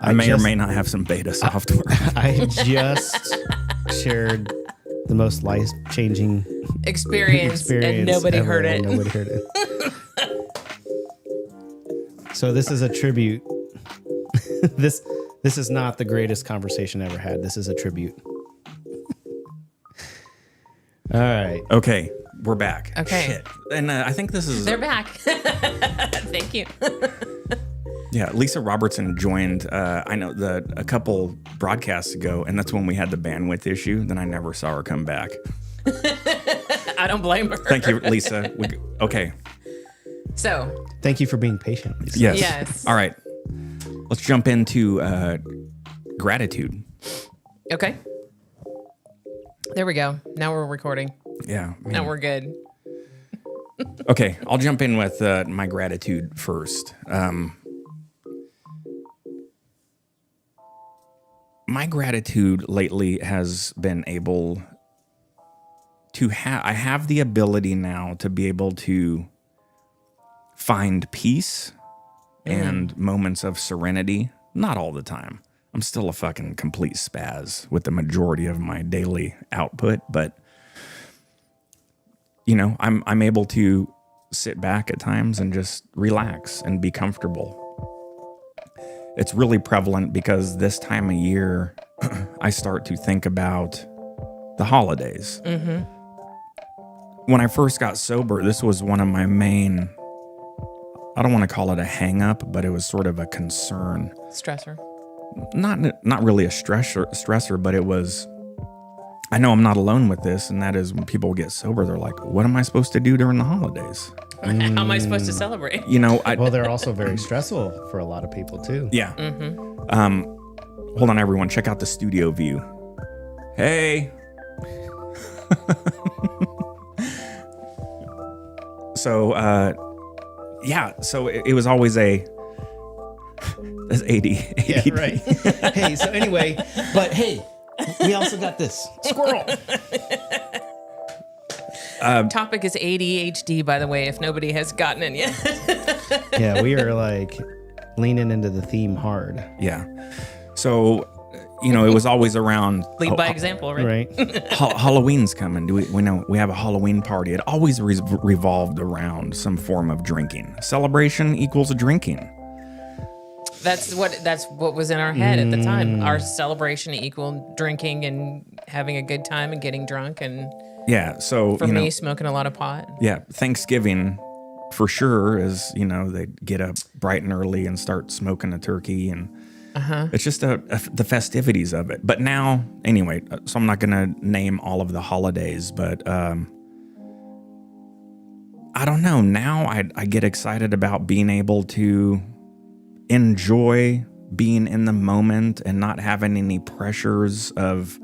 I may or may not have some beta software. I just shared the most life-changing experience and nobody ever, heard it. and nobody heard it. So this is a tribute. This is not the greatest conversation ever had. This is a tribute. All right. Okay, we're back. Okay. Shit. And I think this is... They're back. Thank you. Yeah, Lisa Robertson joined, I know, a couple broadcasts ago, and that's when we had the bandwidth issue. Then I never saw her come back. I don't blame her. Thank you, Lisa. Okay. So. Thank you for being patient, Lisa. Yes. All right. Let's jump into gratitude. Okay. There we go. Now we're recording. Yeah. Man. Now we're good. Okay, I'll jump in with my gratitude first. My gratitude lately has been able to I have the ability now to be able to find peace and moments of serenity. Not all the time. I'm still a fucking complete spaz with the majority of my daily output, but you know, I'm able to sit back at times and just relax and be comfortable. It's really prevalent because this time of year, I start to think about the holidays. Mm-hmm. When I first got sober, this was one of my main, I don't want to call it a hang up, but it was sort of a concern. Stressor. Not really a stressor, but it was, I know I'm not alone with this, and that is when people get sober, they're like, what am I supposed to do during the holidays? How am I supposed to celebrate? You know, well, they're also very stressful for a lot of people too. Yeah. Mm-hmm. Hold on, everyone. Check out the studio view. Hey. So, yeah. So it was always that's AD. Yeah, right. Hey, so anyway, but hey, we also got this squirrel. Topic is ADHD, by the way, if nobody has gotten it yet. Yeah, we are like leaning into the theme hard. Yeah. So, you know, it was always around. Lead by example, right? Halloween's coming. We know we have a Halloween party. It always revolved around some form of drinking. Celebration equals drinking. That's what was in our head at the time. Our celebration equaled drinking and having a good time and getting drunk, and yeah. So for me, smoking a lot of pot. Yeah, Thanksgiving for sure is, you know, they get up bright and early and start smoking a turkey, and it's just the festivities of it. But now, anyway, so I'm not gonna name all of the holidays, but I don't know. Now I get excited about being able to enjoy being in the moment and not having any pressures of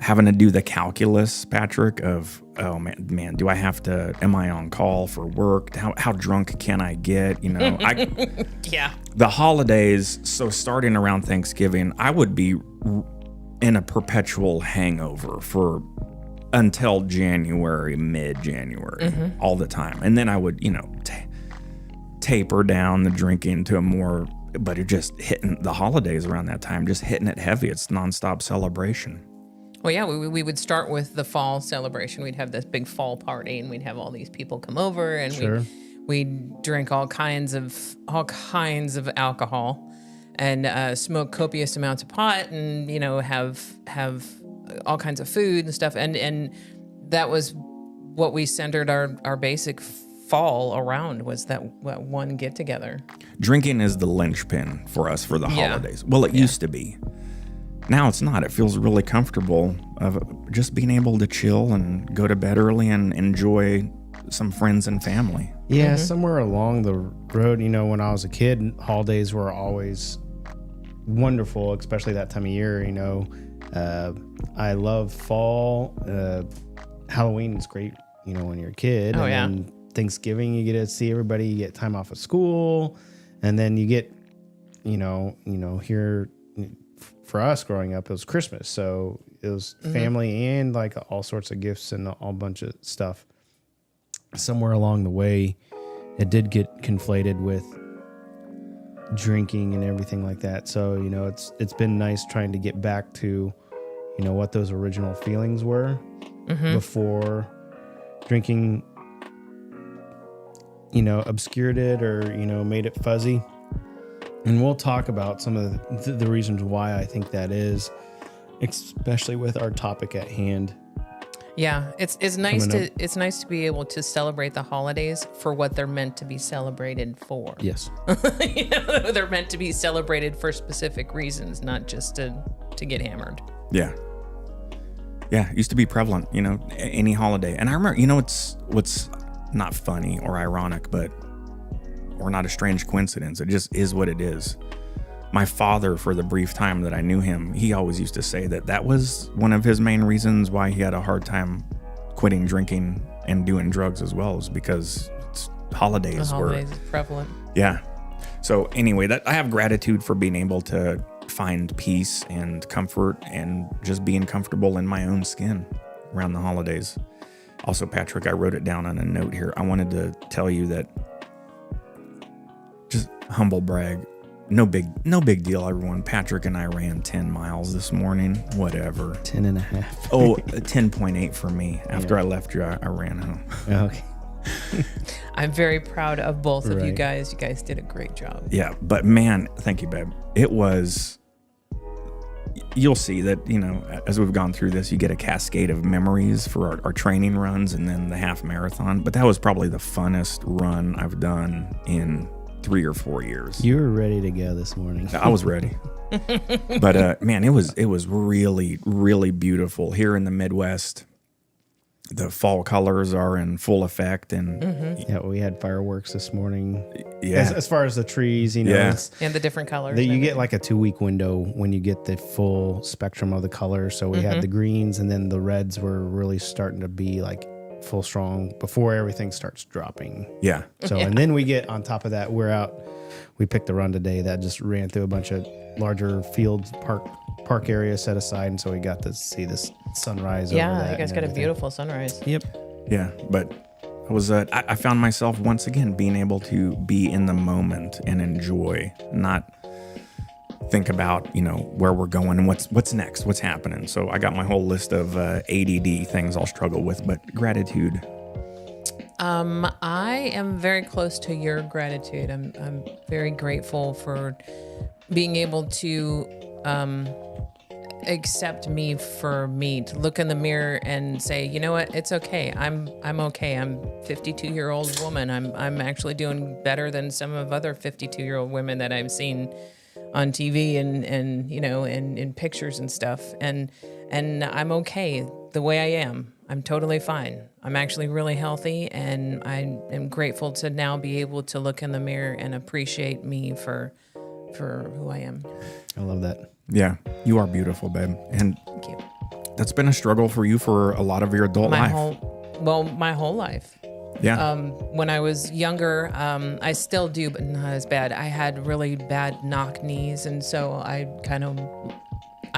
having to do the calculus, Patrick, of, oh man, do I have to, am I on call for work? How drunk can I get? You know, Yeah. The holidays, so starting around Thanksgiving, I would be in a perpetual hangover until January, mid-January, all the time. And then I would, you know, taper down the drinking to a more, but it just hitting the holidays around that time, just hitting it heavy. It's nonstop celebration. Well, yeah, we would start with the fall celebration. We'd have this big fall party, and we'd have all these people come over, and we'd drink all kinds of alcohol, and smoke copious amounts of pot, and you know have all kinds of food and stuff, and that was what we centered our basic fall around, was that one get together. Drinking is the linchpin for us for the holidays. Well, it used to be. Now it's not. It feels really comfortable of just being able to chill and go to bed early and enjoy some friends and family. Yeah, somewhere along the road, you know, when I was a kid, holidays were always wonderful, especially that time of year, you know. I love fall. Halloween is great, you know, when you're a kid. Oh, yeah. And Thanksgiving, you get to see everybody, you get time off of school, and then you get, you know, here for us growing up, it was Christmas. So it was family and like all sorts of gifts and a whole bunch of stuff. Somewhere along the way, it did get conflated with drinking and everything like that. So, it's been nice trying to get back to, what those original feelings were before drinking, obscured it or, made it fuzzy. And we'll talk about some of the reasons why I think that is, especially with our topic at hand. Yeah, it's nice to be able to celebrate the holidays for what they're meant to be celebrated for. Yes. They're meant to be celebrated for specific reasons, not just to get hammered. Yeah. Yeah, it used to be prevalent, any holiday. And I remember, what's not funny or ironic, or not a strange coincidence. It just is what it is. My father, for the brief time that I knew him, he always used to say that was one of his main reasons why he had a hard time quitting drinking and doing drugs as well, is because holidays were prevalent. Yeah. So anyway, I have gratitude for being able to find peace and comfort and just being comfortable in my own skin around the holidays. Also, Patrick, I wrote it down on a note here. I wanted to tell you that, just humble brag, no big deal, everyone. Patrick and I ran 10 miles this morning, whatever. 10 and a half. 10.8 for me. After I left you, I ran home. Okay. I'm very proud of both of you guys. You guys did a great job. Yeah, but man, thank you, babe. It was, you'll see that, as we've gone through this, you get a cascade of memories for our training runs and then the half marathon. But that was probably the funnest run I've done in 3 or 4 years. You were ready to go this morning. I was ready. But man, it was really, really beautiful here in the Midwest. The fall colors are in full effect, and yeah, we had fireworks this morning. Yeah, as far as the trees, and the different colors. You get like a 2-week window when you get the full spectrum of the colors. So we had the greens, and then the reds were really starting to be like full strong before everything starts dropping. Yeah. So and then we get on top of that, we picked a run today that just ran through a bunch of larger fields, park area set aside, and so we got to see this sunrise. Yeah, over that you guys got a beautiful sunrise. Yep. Yeah, but I found myself once again being able to be in the moment and enjoy, not think about where we're going and what's next, what's happening. So I got my whole list of ADD things I'll struggle with, but gratitude. I am very close to your gratitude. I'm very grateful for being able to accept me for me, to look in the mirror and say, you know what, it's okay. I'm okay. I'm a 52-year-old woman. I'm actually doing better than some of other 52-year-old women that I've seen on TV and in pictures and stuff. And I'm okay the way I am. I'm totally fine. I'm actually really healthy, and I am grateful to now be able to look in the mirror and appreciate me for who I am. I love that. Yeah, you are beautiful, babe. And Thank you. That's been a struggle for you for a lot of your adult life. My whole life. Yeah. When I was younger, I still do, but not as bad. I had really bad knock knees, and so I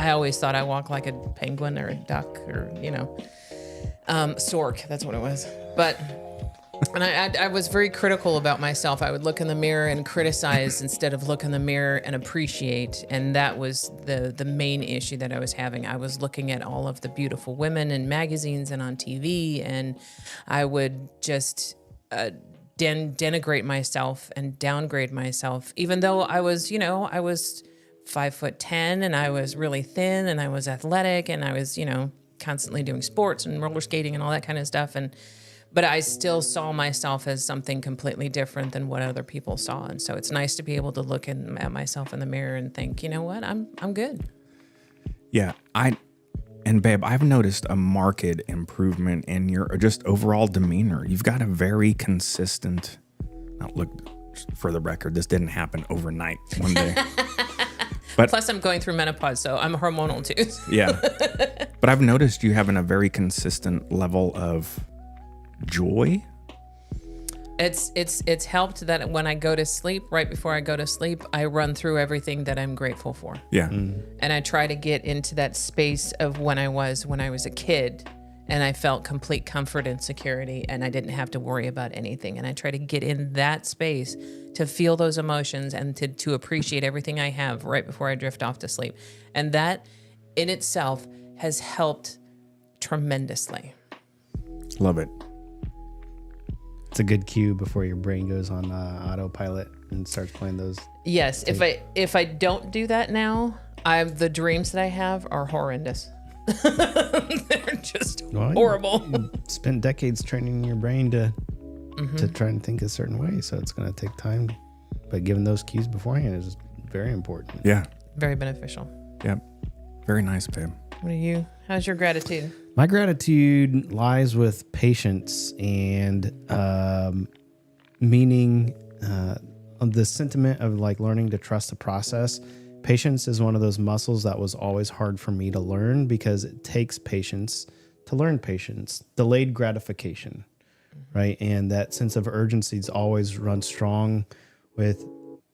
always thought I walked like a penguin or a duck or, stork. That's what it was. But, and I was very critical about myself. I would look in the mirror and criticize instead of look in the mirror and appreciate. And that was the main issue that I was having. I was looking at all of the beautiful women in magazines and on TV, and I would just denigrate myself and downgrade myself, even though I was 5'10" and I was really thin and I was athletic and I was, constantly doing sports and roller skating and all that kind of stuff. But I still saw myself as something completely different than what other people saw. And so it's nice to be able to look at myself in the mirror and think, you know what, I'm good. Yeah. And babe, I've noticed a marked improvement in your just overall demeanor. You've got a very consistent, now look, for the record, this didn't happen overnight one day. But, plus, I'm going through menopause, so I'm hormonal too. Yeah. But I've noticed you having a very consistent level of joy. It's helped that when I go to sleep, right before I go to sleep, I run through everything that I'm grateful for. Yeah. And I try to get into that space of when I was a kid, and I felt complete comfort and security, and I didn't have to worry about anything. And I try to get in that space to feel those emotions and to appreciate everything I have right before I drift off to sleep. And that in itself has helped tremendously. Love it. It's a good cue before your brain goes on autopilot and starts playing those. Yes, if I don't do that now, the dreams that I have are horrendous. They're just horrible. You spent decades training your brain to try and think a certain way, so it's going to take time. But giving those cues beforehand is very important. Yeah. Very beneficial. Yep. Very nice, babe. What are you? How's your gratitude? My gratitude lies with patience and meaning the sentiment of like learning to trust the process. Patience is one of those muscles that was always hard for me to learn because it takes patience to learn patience. Delayed gratification, right? And that sense of urgency is always run strong with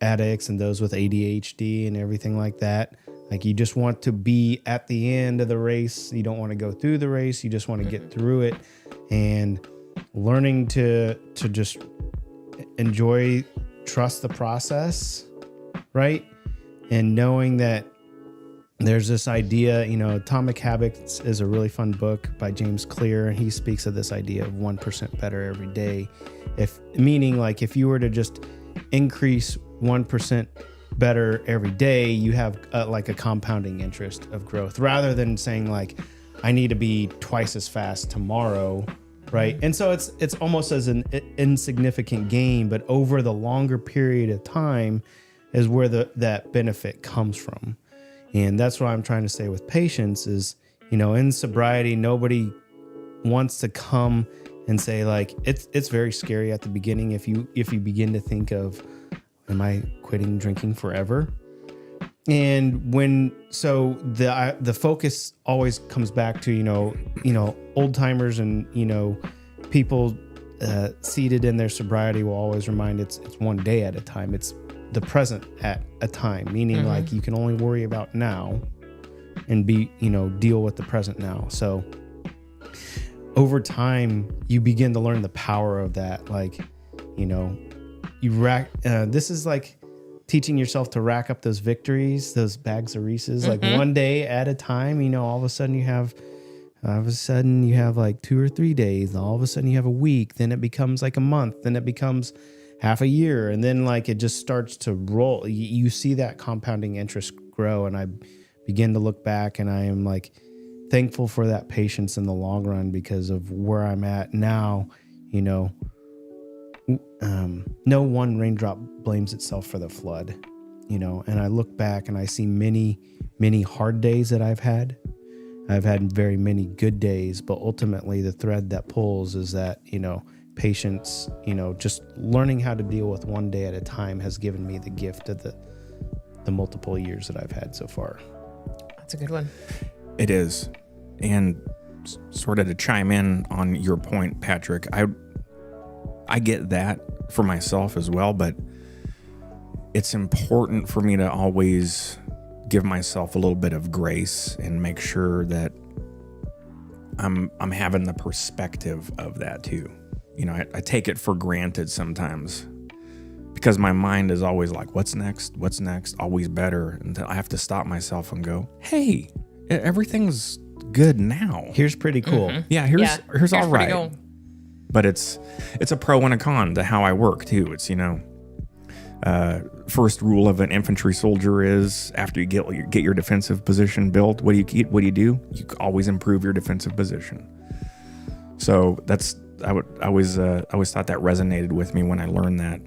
addicts and those with ADHD and everything like that. Like you just want to be at the end of the race. You don't want to go through the race. You just want to get through it. And learning to just enjoy, trust the process, right? And knowing that there's this idea, Atomic Habits is a really fun book by James Clear. And he speaks of this idea of 1% better every day. Meaning like if you were to just increase 1% better every day, you have like a compounding interest of growth rather than saying like, I need to be twice as fast tomorrow. Right. And so it's almost as an insignificant gain, but over the longer period of time is where that benefit comes from. And that's what I'm trying to say with patience is, in sobriety, nobody wants to come and say like, it's very scary at the beginning. If you begin to think of, am I quitting drinking forever? And so the focus always comes back to, old timers and, people seated in their sobriety will always remind it's one day at a time. It's the present at a time, meaning like you can only worry about now and deal with the present now. So over time you begin to learn the power of that. Like, this is like teaching yourself to rack up those victories, those bags of Reese's, like one day at a time. All of a sudden you have like 2 or 3 days. All of a sudden you have a week. Then it becomes like a month. Then it becomes half a year. And then like it just starts to roll. You see that compounding interest grow. And I begin to look back and I am like thankful for that patience in the long run because of where I'm at now. No one raindrop blames itself for the flood, and I look back and I see many, many hard days that I've had. I've had very many good days, but ultimately the thread that pulls is that, patience, just learning how to deal with one day at a time has given me the gift of the multiple years that I've had so far. That's a good one. It is. And sort of to chime in on your point, Patrick, I get that for myself as well, but it's important for me to always give myself a little bit of grace and make sure that I'm having the perspective of that too. I take it for granted sometimes because my mind is always like, what's next? What's next? Always better. And I have to stop myself and go, hey, everything's good now. Here's pretty cool. Yeah, here's all right. Cool. But it's a pro and a con to how I work too. It's, first rule of an infantry soldier is after you get your defensive position built, what do you do? You always improve your defensive position. So I always thought that resonated with me when I learned that.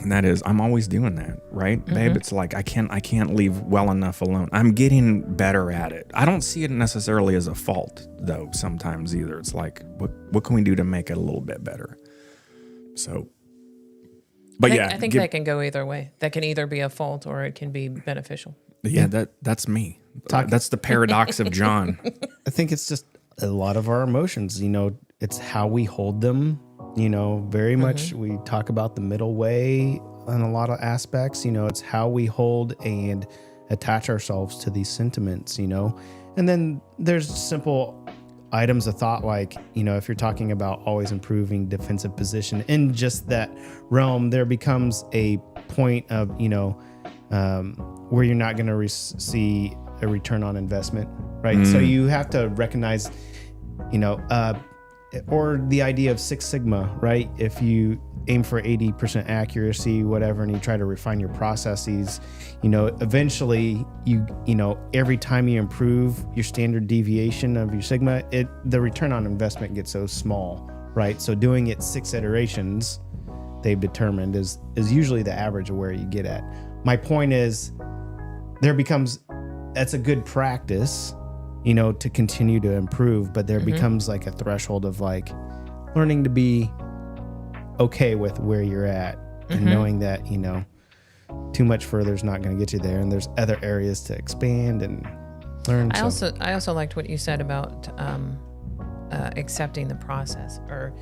And that is, I'm always doing that, right, babe? It's like I can't leave well enough alone. I'm getting better at it. I don't see it necessarily as a fault, though. Sometimes either, it's like, what can we do to make it a little bit better? So, but I think that can go either way. That can either be a fault or it can be beneficial. Yeah, that's me. That's the paradox of John. I think it's just a lot of our emotions. It's how we hold them. Very much we talk about the middle way in a lot of aspects. It's how we hold and attach ourselves to these sentiments, And then there's simple items of thought, like, if you're talking about always improving defensive position in just that realm, there becomes a point of, where you're not going to see a return on investment, right? So you have to recognize, or the idea of Six Sigma, right? If you aim for 80% accuracy, whatever, and you try to refine your processes, eventually every time you improve your standard deviation of your Sigma, the return on investment gets so small, right? So doing it 6 iterations, they've determined is usually the average of where you get at. My point is that's a good practice, to continue to improve, but there becomes like a threshold of like learning to be okay with where you're at and knowing that, too much further is not going to get you there. And there's other areas to expand and learn. I also liked what you said about accepting the process, or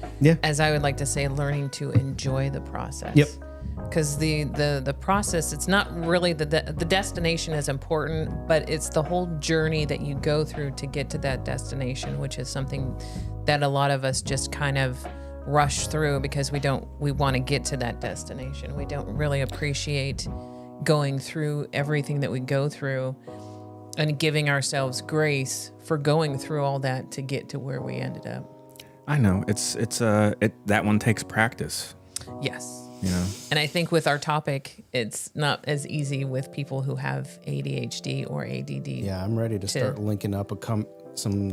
as I would like to say, learning to enjoy the process. Yep. Because the process, it's not really the destination is important, but it's the whole journey that you go through to get to that destination, which is something that a lot of us just kind of rush through because we want to get to that destination. We don't really appreciate going through everything that we go through and giving ourselves grace for going through all that to get to where we ended up. I know that one takes practice. Yes. Mm-hmm. And I think with our topic, it's not as easy with people who have ADHD or ADD. Yeah, I'm ready to start linking up some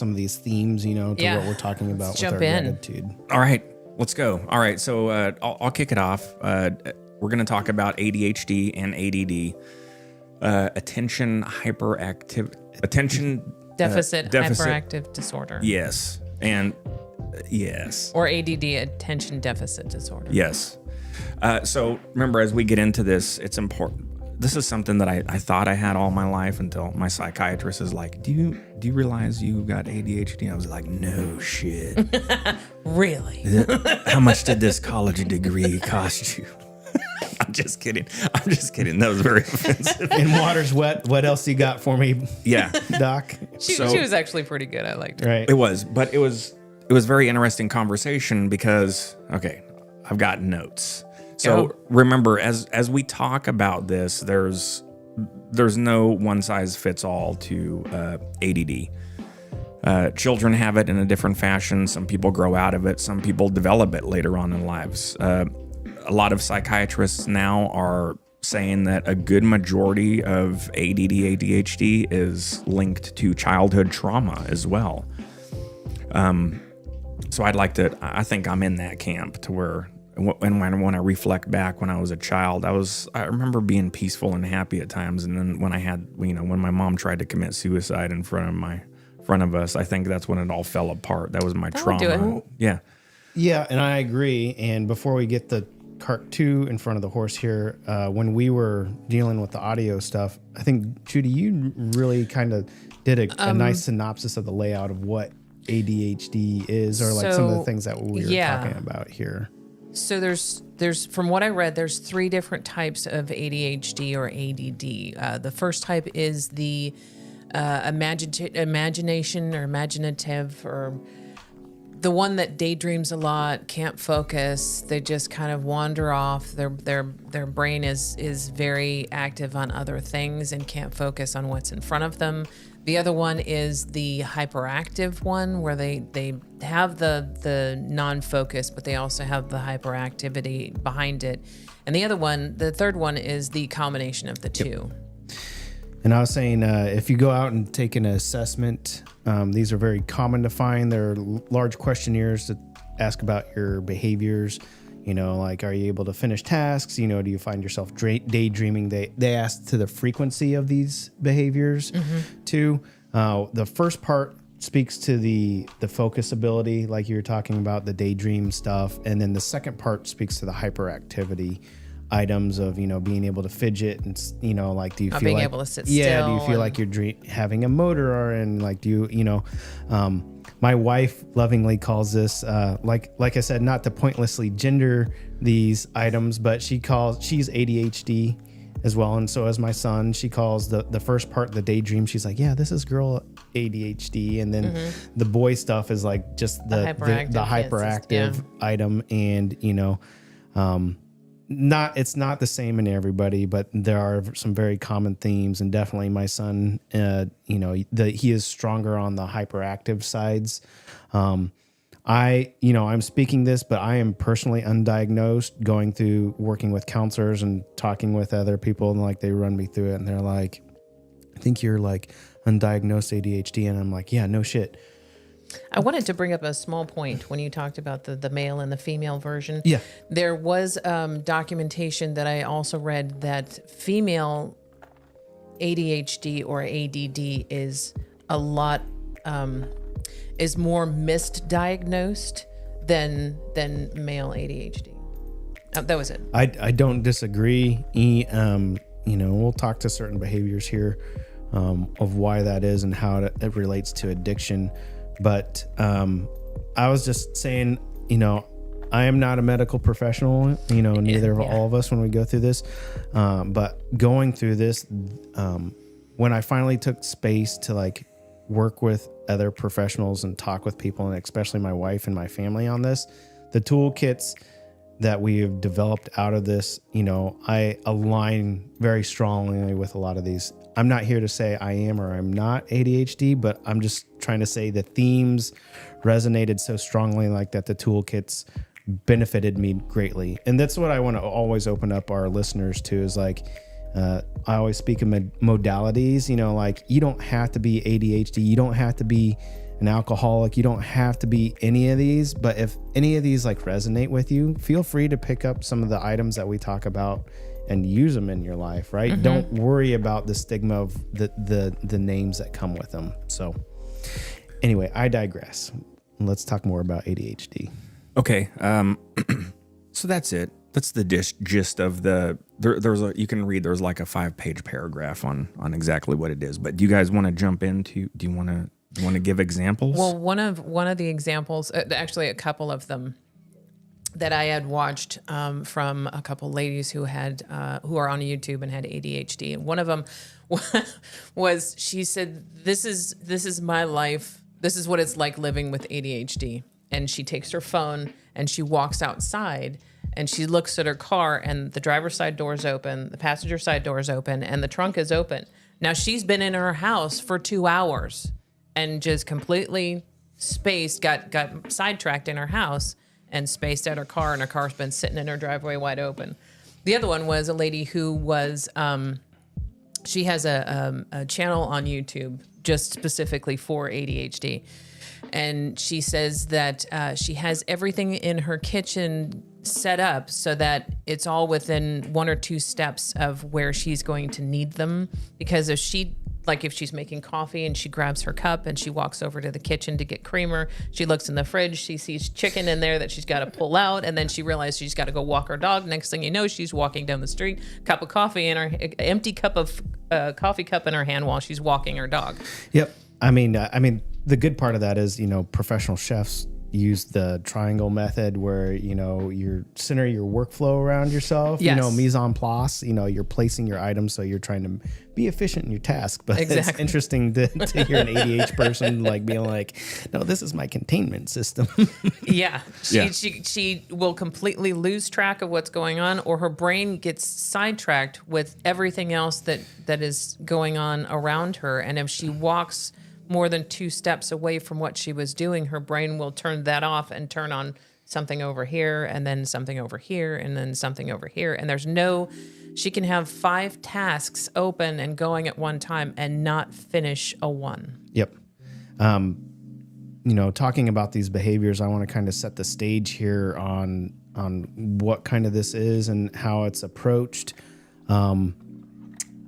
of these themes, to what we're talking about with our gratitude. All right, let's go. All right, so I'll kick it off. We're going to talk about ADHD and ADD, attention deficit hyperactive disorder. Yes, and yes. Or ADD, attention deficit disorder. Yes. So remember, as we get into this, it's important. This is something that I thought I had all my life until my psychiatrist is like, do you realize you got ADHD? I was like, no shit. Really? How much did this college degree cost you? I'm just kidding. That was very offensive. And water's wet. What else you got for me? Yeah. Doc? She was actually pretty good. I liked her. Right. It was, but it was very interesting conversation because, okay, I've got notes. So remember, as we talk about this, there's no one size fits all to ADD. Children have it in a different fashion. Some people grow out of it. Some people develop it later on in lives. A lot of psychiatrists now are saying that a good majority of ADD, ADHD is linked to childhood trauma as well. So I think I'm in that camp to where, when I reflect back when I was a child, I remember being peaceful and happy at times. And then when my mom tried to commit suicide in front of us, I think that's when it all fell apart. That was my trauma. Do it. Yeah, and I agree. And before we get the cart too in front of the horse here, when we were dealing with the audio stuff, I think, Judy, you really kind of did a nice synopsis of the layout of what ADHD is, or like some of the things that we were talking about here. So there's from what I read, there's 3 different types of ADHD or ADD. The first type is the imagination or imaginative, or the one that daydreams a lot, can't focus. They just kind of wander off. Their brain is very active on other things and can't focus on what's in front of them. The other one is the hyperactive one, where they have the non-focus, but they also have the hyperactivity behind it. And the third one is the combination of the two. And I was saying, if you go out and take an assessment, these are very common to find. They're large questionnaires that ask about your behaviors. Like, are you able to finish tasks? Do you find yourself daydreaming? They ask to the frequency of these behaviors too. The first part speaks to the focus ability, like you were talking about, the daydream stuff. And then the second part speaks to the hyperactivity items of, being able to fidget and, like, do you Not feel being like, able to sit still? Do you feel like you're having a motor, and like, do you, my wife lovingly calls this, like I said, not to pointlessly gender these items, but she's ADHD, as well. And so as my son, she calls the first part, the daydream. She's like, yeah, this is girl ADHD. And then the boy stuff is like just the hyperactive item. And, it's not the same in everybody, but there are some very common themes. And definitely my son, he is stronger on the hyperactive sides. I'm speaking this, but I am personally undiagnosed, going through working with counselors and talking with other people, and like they run me through it and they're like, I think you're like undiagnosed ADHD. And I'm like, yeah, no shit. I wanted to bring up a small point when you talked about the male and the female version. Yeah. There was documentation that I also read that female ADHD or ADD is a lot is more misdiagnosed than male ADHD. That was it. I don't disagree. We'll talk to certain behaviors here of why that is and how it relates to addiction. But I was just saying, I am not a medical professional, neither of all of us when we go through this. But going through this, when I finally took space to like work with other professionals and talk with people, and especially my wife and my family on this, the toolkits that we have developed out of this, I align very strongly with a lot of these. I'm not here to say I am or I'm not ADHD, but I'm just trying to say the themes resonated so strongly like that the toolkits benefited me greatly. And that's what I want to always open up our listeners to is like, I always speak of modalities, like you don't have to be ADHD. You don't have to be an alcoholic. You don't have to be any of these, but if any of these like resonate with you, feel free to pick up some of the items that we talk about and use them in your life, right? Mm-hmm. Don't worry about the stigma of the names that come with them. So anyway, I digress. Let's talk more about ADHD. Okay. So that's it. That's the gist of you can read, there's like a 5-page paragraph on exactly what it is. But do you guys want to jump into, do you want to give examples? Well, one of the examples, actually a couple of them that I had watched from a couple ladies who are on YouTube and had ADHD. And one of them was, she said, this is my life. This is what it's like living with ADHD. And she takes her phone and she walks outside and she looks at her car and the driver's side door is open, the passenger side door is open, and the trunk is open. Now she's been in her house for 2 hours and just completely spaced, got sidetracked in her house and spaced out her car, and her car's been sitting in her driveway wide open. The other one was a lady who was, she has a channel on YouTube just specifically for ADHD. And she says that she has everything in her kitchen set up so that it's all within 1 or 2 steps of where she's going to need them. Because if she's making coffee and she grabs her cup and she walks over to the kitchen to get creamer, she looks in the fridge, she sees chicken in there that she's got to pull out, and then she realizes she's got to go walk her dog. Next thing you know, she's walking down the street, cup of coffee in her empty cup of coffee cup in her hand while she's walking her dog. Yep. I mean, the good part of that is, professional chefs use the triangle method where, you center your workflow around yourself, yes. Mise en place, you're placing your items. So you're trying to be efficient in your task, but exactly. It's interesting to hear an ADHD person like being like, no, this is my containment system. Yeah. She will completely lose track of what's going on, or her brain gets sidetracked with everything else that is going on around her. And if she walks more than 2 steps away from what she was doing, her brain will turn that off and turn on something over here, and then something over here, and then something over here. And she can have 5 tasks open and going at one time and not finish a one. Yep. Talking about these behaviors, I want to kind of set the stage here on what kind of this is and how it's approached.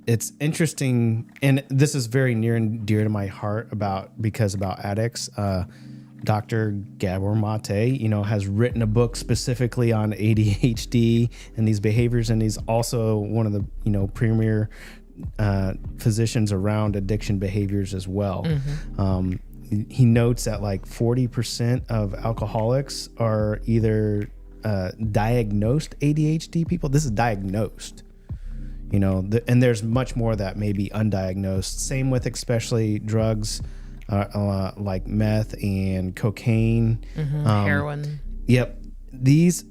It's interesting, and this is very near and dear to my heart about addicts. Dr. Gabor Mate, has written a book specifically on ADHD and these behaviors, and he's also one of the premier physicians around addiction behaviors as well. Mm-hmm. He notes that like 40% of alcoholics are either diagnosed ADHD people. This is diagnosed. and there's much more that may be undiagnosed. Same with especially drugs like meth and cocaine, heroin. Yep. These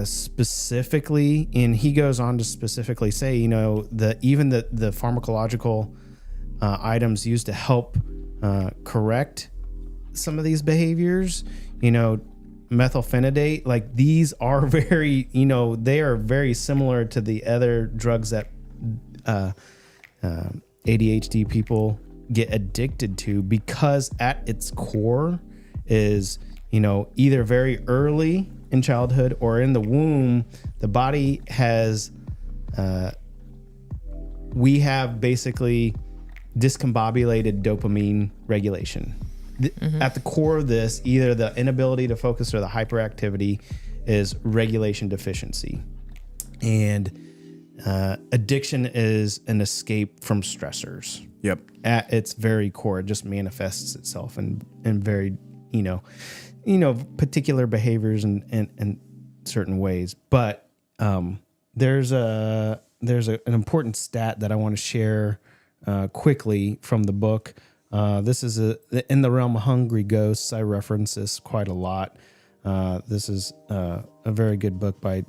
specifically, and he goes on to specifically say, even the pharmacological items used to help correct some of these behaviors, methylphenidate, like these are very, they are very similar to the other drugs that ADHD people get addicted to, because at its core is, either very early in childhood or in the womb, the body has, we have basically discombobulated dopamine regulation. At the core of this, either the inability to focus or the hyperactivity is regulation deficiency. And addiction is an escape from stressors. Yep. At its very core, it just manifests itself in very, particular behaviors and certain ways. But there's an important stat that I want to share quickly from the book. This is in the realm of hungry ghosts. I reference this quite a lot. This is a very good book by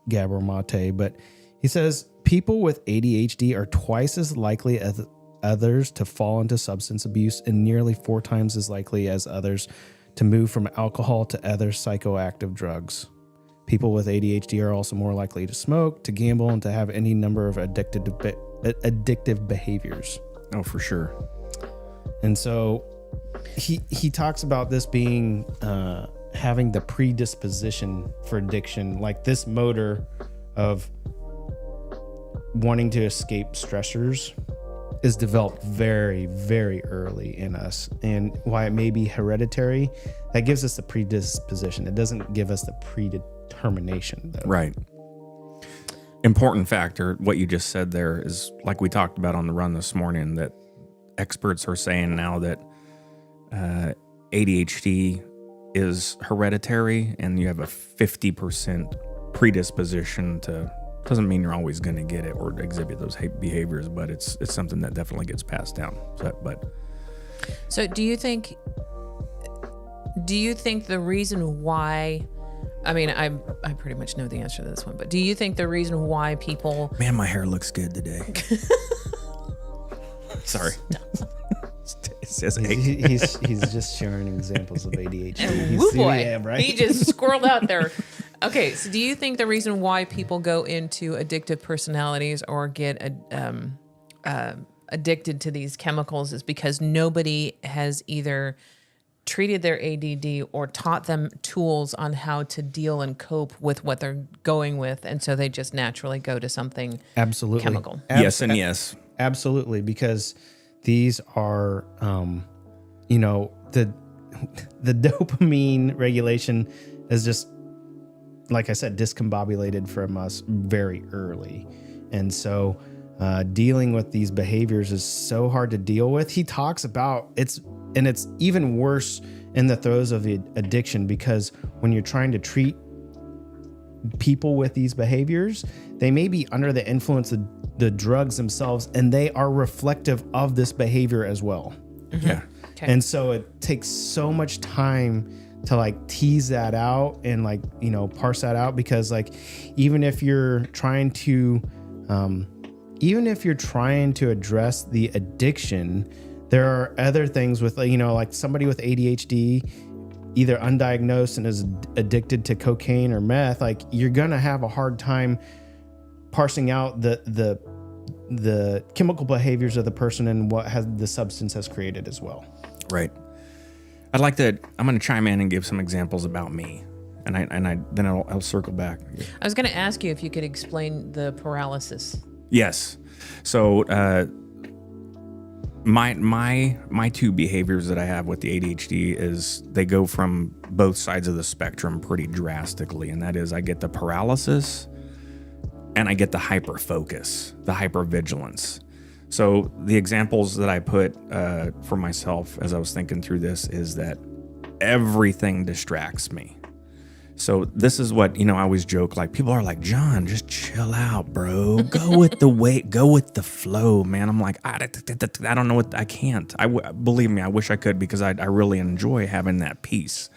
Gabor Mate, but he says people with ADHD are twice as likely as others to fall into substance abuse and nearly 4 times as likely as others to move from alcohol to other psychoactive drugs. People with ADHD are also more likely to smoke, to gamble, and to have any number of addictive behaviors. Oh, for sure. And so he talks about this being having the predisposition for addiction, like this motor of wanting to escape stressors is developed very, very early in us. And why it may be hereditary, that gives us the predisposition. It doesn't give us the predetermination, though. Right. Important factor, what you just said there is, like we talked about on the run this morning, that experts are saying now that ADHD is hereditary and you have a 50% predisposition to, doesn't mean you're always going to get it or exhibit those behaviors, but it's something that definitely gets passed down. So do you think the reason why, I mean, I pretty much know the answer to this one, but do you think the reason why people... Man, my hair looks good today. Sorry. It says he's just sharing examples of ADHD. Woo boy, yeah, right? He just squirreled out there. Okay, so do you think the reason why people go into addictive personalities or get addicted to these chemicals is because nobody has either treated their ADD or taught them tools on how to deal and cope with what they're going with, and so they just naturally go to something absolutely chemical? Yes and yes. Absolutely, because these are, the dopamine regulation is just, like I said, discombobulated from us very early. And so dealing with these behaviors is so hard to deal with. He talks about it's even worse in the throes of addiction, because when you're trying to treat people with these behaviors, they may be under the influence of the drugs themselves, and they are reflective of this behavior as well. Mm-hmm. Yeah. Okay. And so it takes so much time to tease that out and parse that out, because even if you're trying to address the addiction, there are other things with somebody with ADHD, either undiagnosed and is addicted to cocaine or meth, you're gonna have a hard time parsing out the chemical behaviors of the person and what the substance has created as well. Right. I'm going to chime in and give some examples about me, and then I'll circle back. I was going to ask you if you could explain the paralysis. Yes. So my 2 behaviors that I have with the ADHD is they go from both sides of the spectrum pretty drastically, and that is I get the paralysis and I get the hyperfocus, the hypervigilance. So the examples that I put for myself as I was thinking through this is that everything distracts me. So this is what, I always joke, like people are like, John, just chill out, bro. Go with the go with the flow, man. I'm like, I don't know what, I can't. Believe me, I wish I could, because I really enjoy having that peace.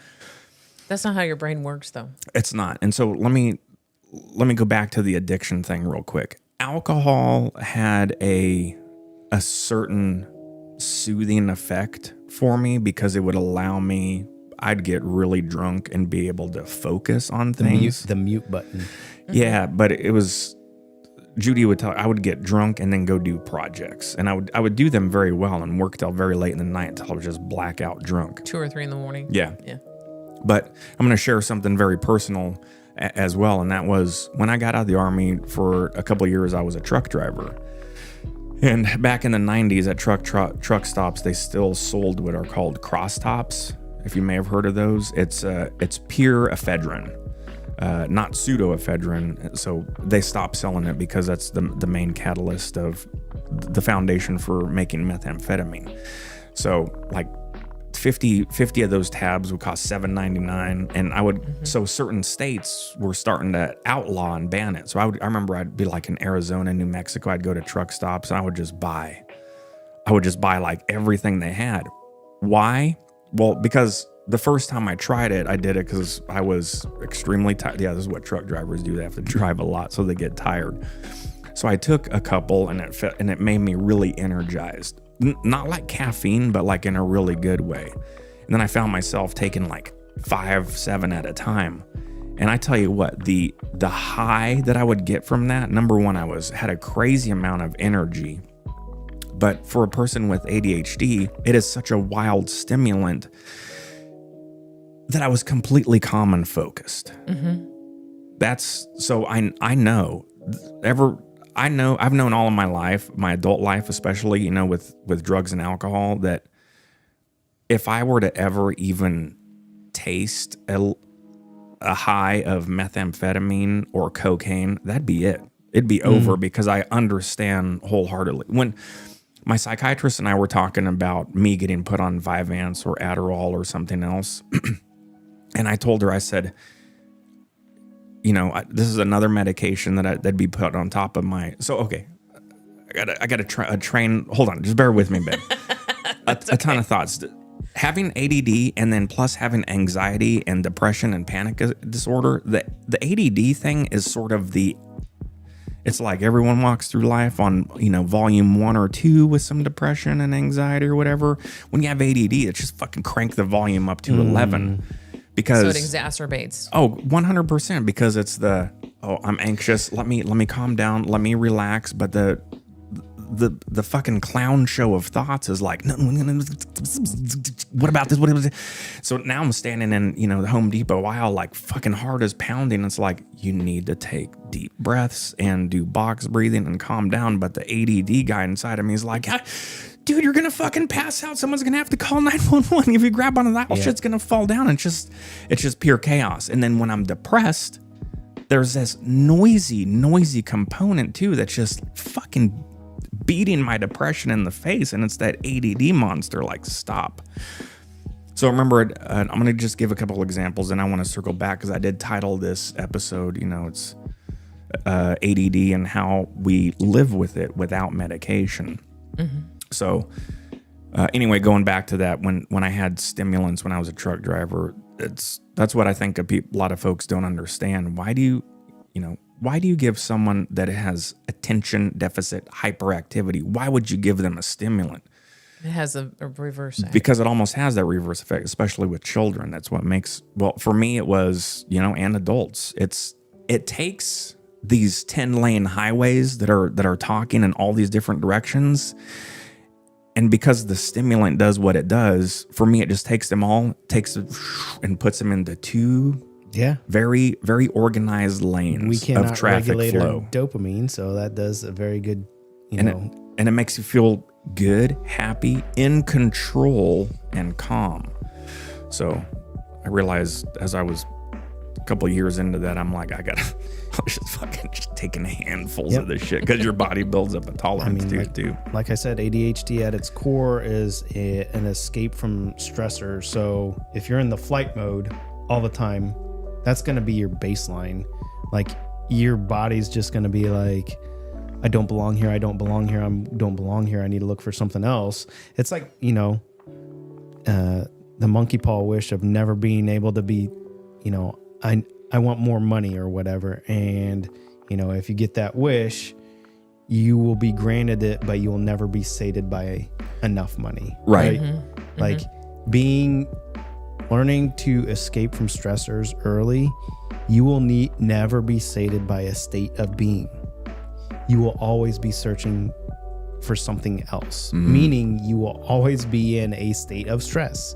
That's not how your brain works, though. It's not. And so let me go back to the addiction thing real quick. Alcohol had a certain soothing effect for me, because it would allow me, I'd get really drunk and be able to focus on things. The mute button. Yeah, but it was, Judy would tell, I would get drunk and then go do projects, and I would do them very well and work till very late in the night until I was just blackout drunk. 2 or 3 in the morning. Yeah. Yeah. But I'm going to share something very personal as well, and that was when I got out of the Army. For a couple of years, I was a truck driver. And back in the 90s at truck stops, they still sold what are called cross tops. If you may have heard of those, it's pure ephedrine, not pseudoephedrine. So they stopped selling it because that's the main catalyst of the foundation for making methamphetamine. So like 50 of those tabs would cost $7.99, and I would so certain states were starting to outlaw and ban it. So I remember I'd be like in Arizona, New Mexico, I'd go to truck stops and I would just buy like everything they had. Why? Well, because the first time I tried it, I did it because I was extremely tired. Yeah, this is what truck drivers do. They have to drive a lot, so they get tired. So I took a couple, and it made me really energized. Not like caffeine, but like in a really good way. And then I found myself taking like 5, 7 at a time. And I tell you what, the high that I would get from that, number one, I had a crazy amount of energy. But for a person with ADHD, it is such a wild stimulant that I was completely calm and focused. That's so I know I've known all of my life, my adult life, especially, with drugs and alcohol, that if I were to ever even taste a high of methamphetamine or cocaine, that'd be it. It'd be over, because I understand wholeheartedly. When my psychiatrist and I were talking about me getting put on Vyvanse or Adderall or something else, and I told her, I said, this is another medication that'd be put on top of my. So okay, I got to train. Hold on, just bear with me, babe. A ton of thoughts. Having ADD and then plus having anxiety and depression and panic disorder. The ADD thing is sort of it's like everyone walks through life on, volume 1 or 2 with some depression and anxiety or whatever. When you have ADD, it's just fucking crank the volume up to 11. Because so it exacerbates. Oh, 100%, because it's I'm anxious. Let me calm down. Let me relax. But the fucking clown show of thoughts is like, no, what about this? What about this? So now I'm standing in, the Home Depot aisle, like fucking heart is pounding. It's like, you need to take deep breaths and do box breathing and calm down. But the ADD guy inside of me is like, dude, you're going to fucking pass out. Someone's going to have to call 911. If you grab onto that, shit's going to fall down. It's just pure chaos. And then when I'm depressed, there's this noisy component too that's just fucking beating my depression in the face. And it's that ADD monster, like, stop. So remember, I'm going to just give a couple examples, and I want to circle back because I did title this episode, it's ADD and how we live with it without medication. So anyway, going back to that, when I had stimulants when I was a truck driver, that's what I think a lot of folks don't understand. Why do you give someone that has attention deficit hyperactivity, why would you give them a stimulant? It has a reverse effect. Because it almost has that reverse effect, especially with children. That's what makes, for me it was, and adults. It takes these 10-lane highways that are talking in all these different directions. And because the stimulant does what it does, for me, it just takes them all, and puts them into 2 very, very organized lanes we cannot of traffic regulate flow. Our dopamine, so that does a very good, and it makes you feel good, happy, in control, and calm. So I realized as I was a couple of years into that, I'm like, I was just taking handfuls of this shit, because your body builds up a tolerance too. Like I said, ADHD at its core is an escape from stressor. So if you're in the flight mode all the time, that's going to be your baseline. Like your body's just going to be like, I don't belong here. I don't belong here. I don't belong here. I need to look for something else. It's like, the monkey paw wish of never being able to be, I want more money or whatever. And, if you get that wish, you will be granted it, but you will never be sated by enough money. Right. Like learning to escape from stressors early, you will never be sated by a state of being. You will always be searching for something else, meaning you will always be in a state of stress.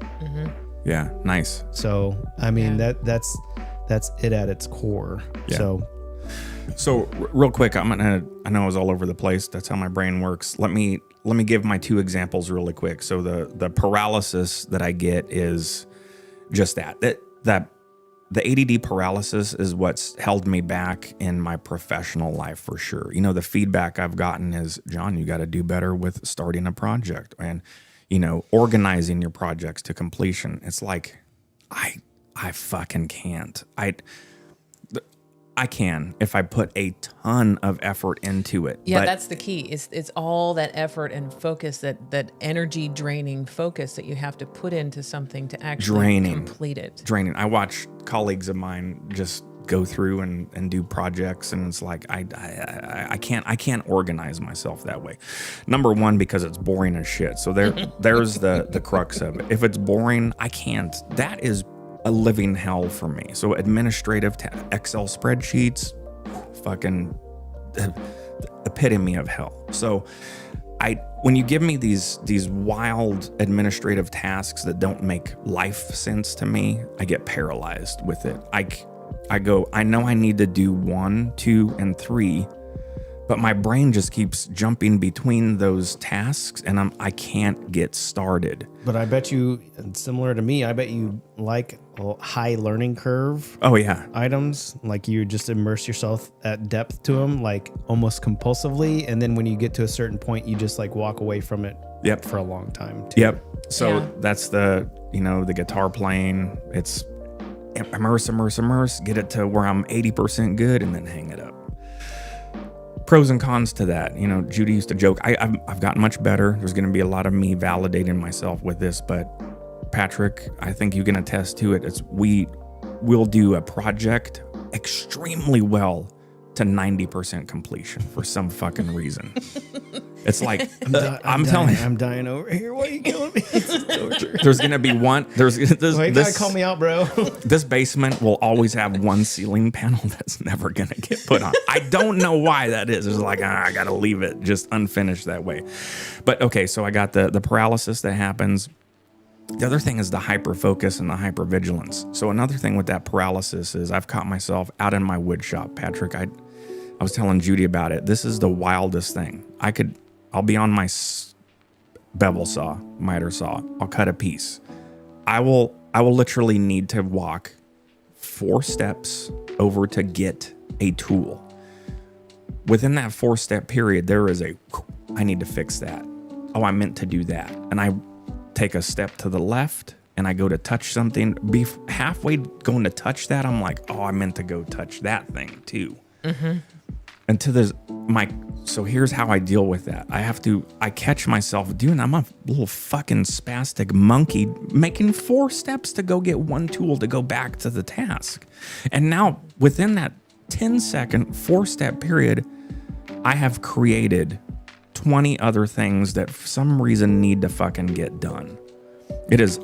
Yeah. Nice. So, I mean, that's it at its core. Yeah. So real quick, I know I was all over the place. That's how my brain works. Let me give my two examples really quick. So the paralysis that I get is just that the ADD paralysis is what's held me back in my professional life for sure. The feedback I've gotten is, John, you got to do better with starting a project and, organizing your projects to completion. It's like, I fucking can't. I can if I put a ton of effort into it. Yeah, that's the key. It's all that effort and focus, that energy draining focus that you have to put into something to actually complete it. Draining. I watch colleagues of mine just go through and do projects, and it's like I can't organize myself that way. Number one, because it's boring as shit. So there's the crux of it. If it's boring, I can't. That is a living hell for me. So administrative Excel spreadsheets, fucking epitome of hell. So when you give me these wild administrative tasks that don't make life sense to me, I get paralyzed with it. I go, I know I need to do 1, 2, and 3, but my brain just keeps jumping between those tasks, and I can't get started. But I bet you, similar to me, I bet you like high learning curve. Oh yeah, items. Like you just immerse yourself at depth to them, like almost compulsively, and then when you get to a certain point, you just like walk away from it. Yep. For a long time. Too. Yep. So that's the guitar playing. It's immerse, get it to where I'm 80% good, and then hang it up. Pros and cons to that. Judy used to joke, I've gotten much better. There's going to be a lot of me validating myself with this, but Patrick, I think you can attest to it. We'll do a project extremely well to 90% completion for some fucking reason. It's like, I'm telling you. I'm dying over here. Why are you killing me? There's going to be one. You gotta call me out, bro. This basement will always have one ceiling panel that's never going to get put on. I don't know why that is. It's like, I got to leave it just unfinished that way. But okay, so I got the paralysis that happens. The other thing is the hyperfocus and the hypervigilance. So another thing with that paralysis is I've caught myself out in my wood shop. Patrick, I was telling Judy about it. This is the wildest thing. I'll be on my bevel saw, miter saw. I'll cut a piece. I will literally need to walk 4 steps over to get a tool. Within that 4-step period, there is I need to fix that. Oh, I meant to do that. And I take a step to the left and I go to touch something. Be halfway going to touch that, I'm like, oh, I meant to go touch that thing too. And so here's how I deal with that. I catch myself doing, I'm a little fucking spastic monkey making 4 steps to go get one tool to go back to the task. And now within that 10-second 4-step period, I have created 20 other things that for some reason need to fucking get done.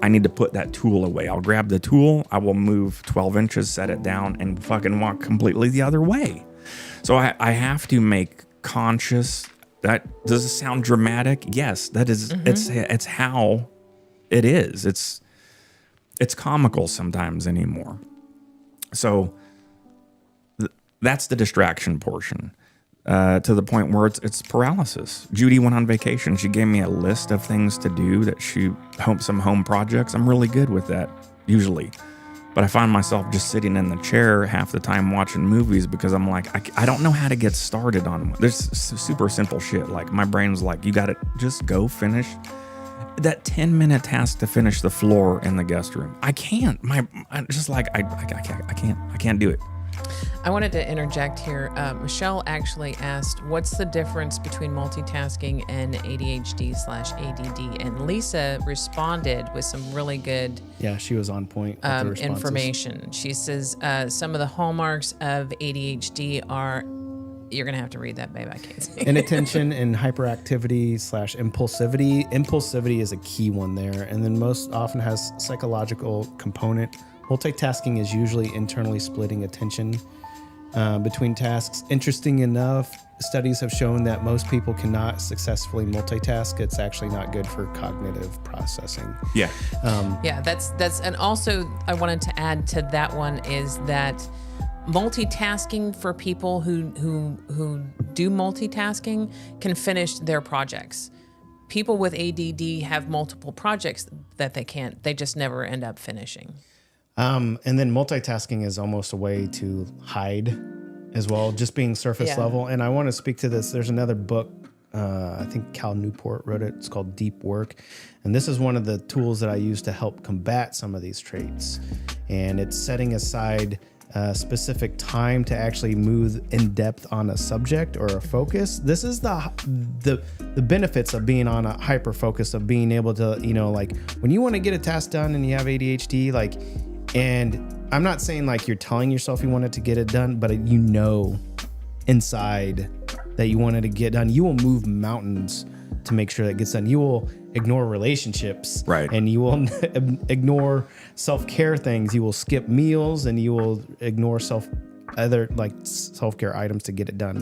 I need to put that tool away. I'll grab the tool, I will move 12 inches, set it down, and fucking walk completely the other way. So I have to make conscious. Does it sound dramatic? Yes, that is. It's how it is. It's comical sometimes anymore. So that's the distraction portion. To the point where it's paralysis. Judy went on vacation. She gave me a list of things to do some home projects. I'm really good with that usually. But I find myself just sitting in the chair half the time watching movies because I'm like, I don't know how to get started on them. There's super simple shit. Like my brain's like, you got to just go finish that 10-minute task to finish the floor in the guest room. I can't. I'm just like I can't do it. I wanted to interject here. Michelle actually asked, what's the difference between multitasking and ADHD/ADD? And Lisa responded with some really good Yeah, she was on point with the responses. information. She says some of the hallmarks of ADHD are, you're going to have to read that, babe. I can't say. Inattention and hyperactivity/impulsivity. Impulsivity is a key one there, and then most often has psychological component. Multitasking is usually internally splitting attention between tasks. Interesting enough, studies have shown that most people cannot successfully multitask. It's actually not good for cognitive processing. Yeah. Yeah, that's and also I wanted to add to that one is that multitasking for people who do multitasking can finish their projects. People with ADD have multiple projects that they just never end up finishing. And then multitasking is almost a way to hide as well, just being surface level. And I want to speak to this. There's another book, I think Cal Newport wrote it. It's called Deep Work. And this is one of the tools that I use to help combat some of these traits. And it's setting aside specific time to actually move in depth on a subject or a focus. This is the benefits of being on a hyper focus, of being able to, like when you want to get a task done and you have ADHD, like, and I'm not saying like you're telling yourself you wanted to get it done, but inside that you wanted to get done, you will move mountains to make sure that gets done. You will ignore relationships, right? And you will ignore self-care things. You will skip meals, and you will ignore self-care items to get it done.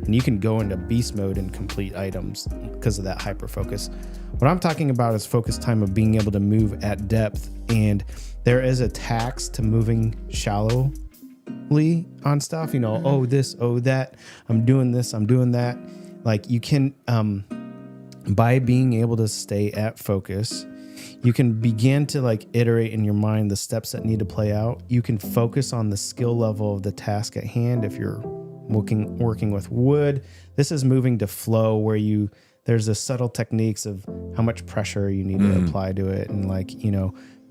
And you can go into beast mode and complete items because of that hyper focus. What I'm talking about is focus time of being able to move at depth, and there is a tax to moving shallowly on stuff. Oh this, oh that. I'm doing this, I'm doing that. Like you can. By being able to stay at focus, you can begin to like iterate in your mind the steps that need to play out. You can focus on the skill level of the task at hand. If you're working with wood, this is moving to flow, where there's the subtle techniques of how much pressure you need to apply to it, and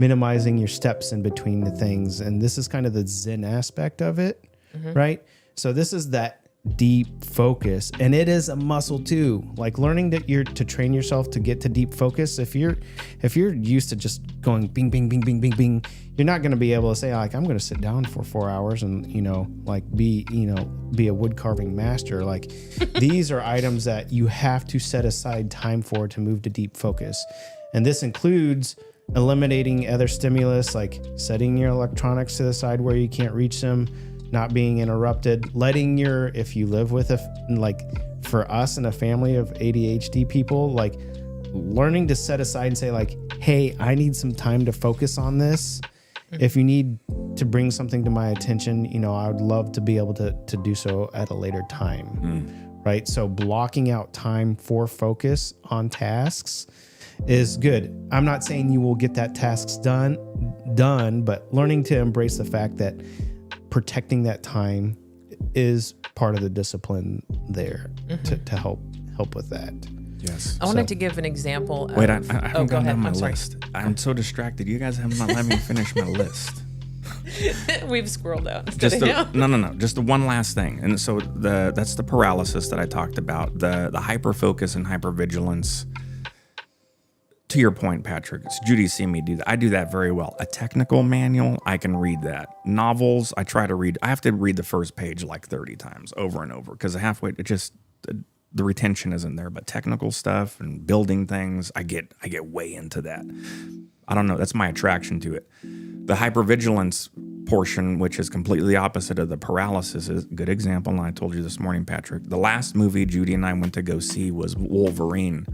minimizing your steps in between the things. And this is kind of the Zen aspect of it, right? So this is that deep focus, and it is a muscle too. Like learning to train yourself to get to deep focus. If you're used to just going bing bing bing bing bing bing, you're not going to be able to say like I'm going to sit down for 4 hours and be a wood carving master. Like these are items that you have to set aside time for to move to deep focus, and this includes eliminating other stimulus, like setting your electronics to the side where you can't reach them, not being interrupted, if you live with for us in a family of ADHD people, like learning to set aside and say like, hey, I need some time to focus on this. If you need to bring something to my attention, I would love to be able to do so at a later time. Right? So blocking out time for focus on tasks is good. I'm not saying you will get that tasks done, but learning to embrace the fact that protecting that time is part of the discipline there to help with that. Yes. I wanted to give an example. Wait, I haven't gotten on my I'm sorry. list. I'm so distracted. You guys have not let me finish my list. We've squirreled out. Just no. Just the one last thing, and so that's the paralysis that I talked about. The hyper focus and hypervigilance. To your point, Patrick, Judy's seen me do that. I do that very well. A technical manual, I can read that. Novels, I try to read. I have to read the first page like 30 times over and over because halfway, the retention isn't there. But technical stuff and building things, I get way into that. I don't know. That's my attraction to it. The hypervigilance portion, which is completely opposite of the paralysis, is a good example. And I told you this morning, Patrick, the last movie Judy and I went to go see was Wolverine.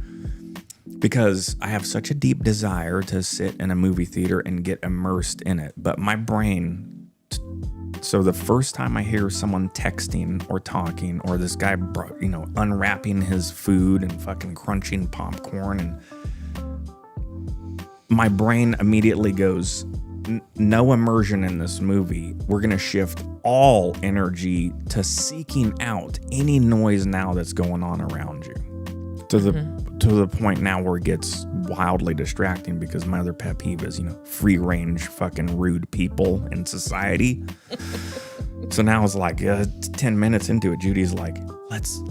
Because I have such a deep desire to sit in a movie theater and get immersed in it. But my brain, so the first time I hear someone texting or talking, or this guy, unwrapping his food and fucking crunching popcorn, and my brain immediately goes, no immersion in this movie. We're going to shift all energy to seeking out any noise now that's going on around you. to the point now where it gets wildly distracting because my other pet peeve is, free range fucking rude people in society. So now it's like 10 minutes into it, Judy's like, let's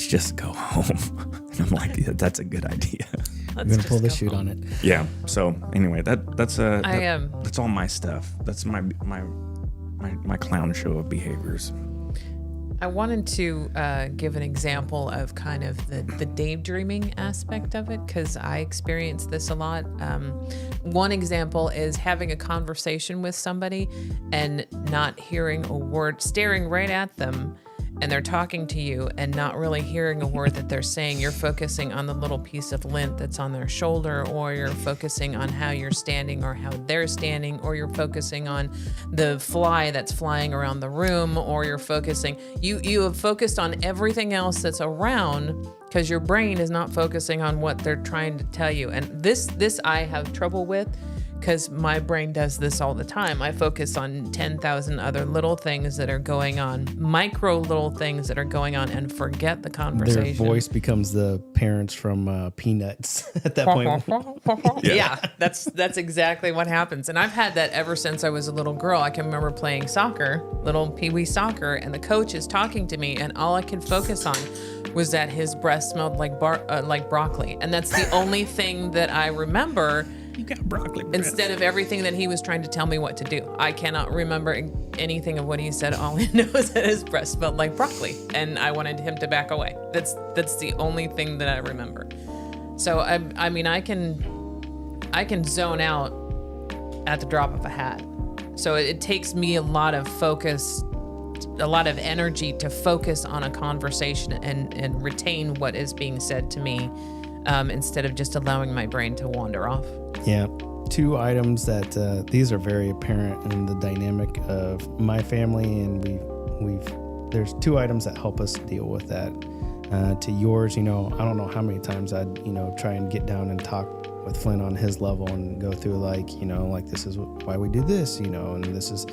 just go home. And I'm like, yeah, that's a good idea. I'm gonna pull the chute on it. Yeah. So anyway, that's all my stuff. That's my clown show of behaviors. I wanted to give an example of kind of the daydreaming aspect of it, because I experience this a lot. One example is having a conversation with somebody and not hearing a word, staring right at them, and they're talking to you and not really hearing a word that they're saying. You're focusing on the little piece of lint that's on their shoulder, or you're focusing on how you're standing or how they're standing, or you're focusing on the fly that's flying around the room, or you're focusing, you have focused on everything else that's around because your brain is not focusing on what they're trying to tell you. And this I have trouble with, because my brain does this all the time. I focus on 10,000 other little things that are going on, micro little things that are going on, and forget the conversation. Their voice becomes the parents from Peanuts at that point. Yeah, that's exactly what happens. And I've had that ever since I was a little girl. I can remember playing soccer, little pee-wee soccer, and the coach is talking to me, and all I could focus on was that his breath smelled like broccoli. And that's the only thing that I remember. You got broccoli breath. Instead of everything that he was trying to tell me what to do. I cannot remember anything of what he said. All I know is that his breath smelled like broccoli, and I wanted him to back away. That's the only thing that I remember. So I mean I can zone out at the drop of a hat. So it takes me a lot of focus, a lot of energy to focus on a conversation and retain what is being said to me, instead of just allowing my brain to wander off. Yeah. Two items that these are very apparent in the dynamic of my family, and there's two items that help us deal with that. To yours, I don't know how many times I'd try and get down and talk with Flynn on his level and go through like this is why we do this, and this is,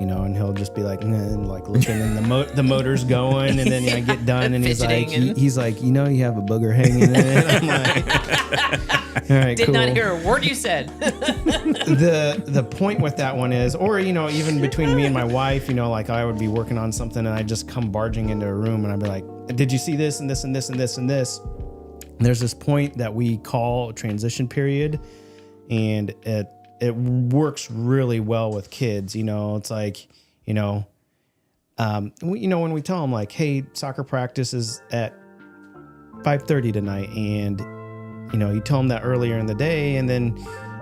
and he'll just be like, and like looking and the motor's going, and then I get done and he's like, you have a booger hanging in it. I'm like, all right, Did cool. not hear a word you said. The point with that one is, or even between me and my wife, like I would be working on something and I just come barging into a room and I'd be like, did you see this and this and this and this and this? And there's this point that we call a transition period, and it works really well with kids. It's like, when we tell them like, hey, soccer practice is at 5:30 tonight, and you tell them that earlier in the day, and then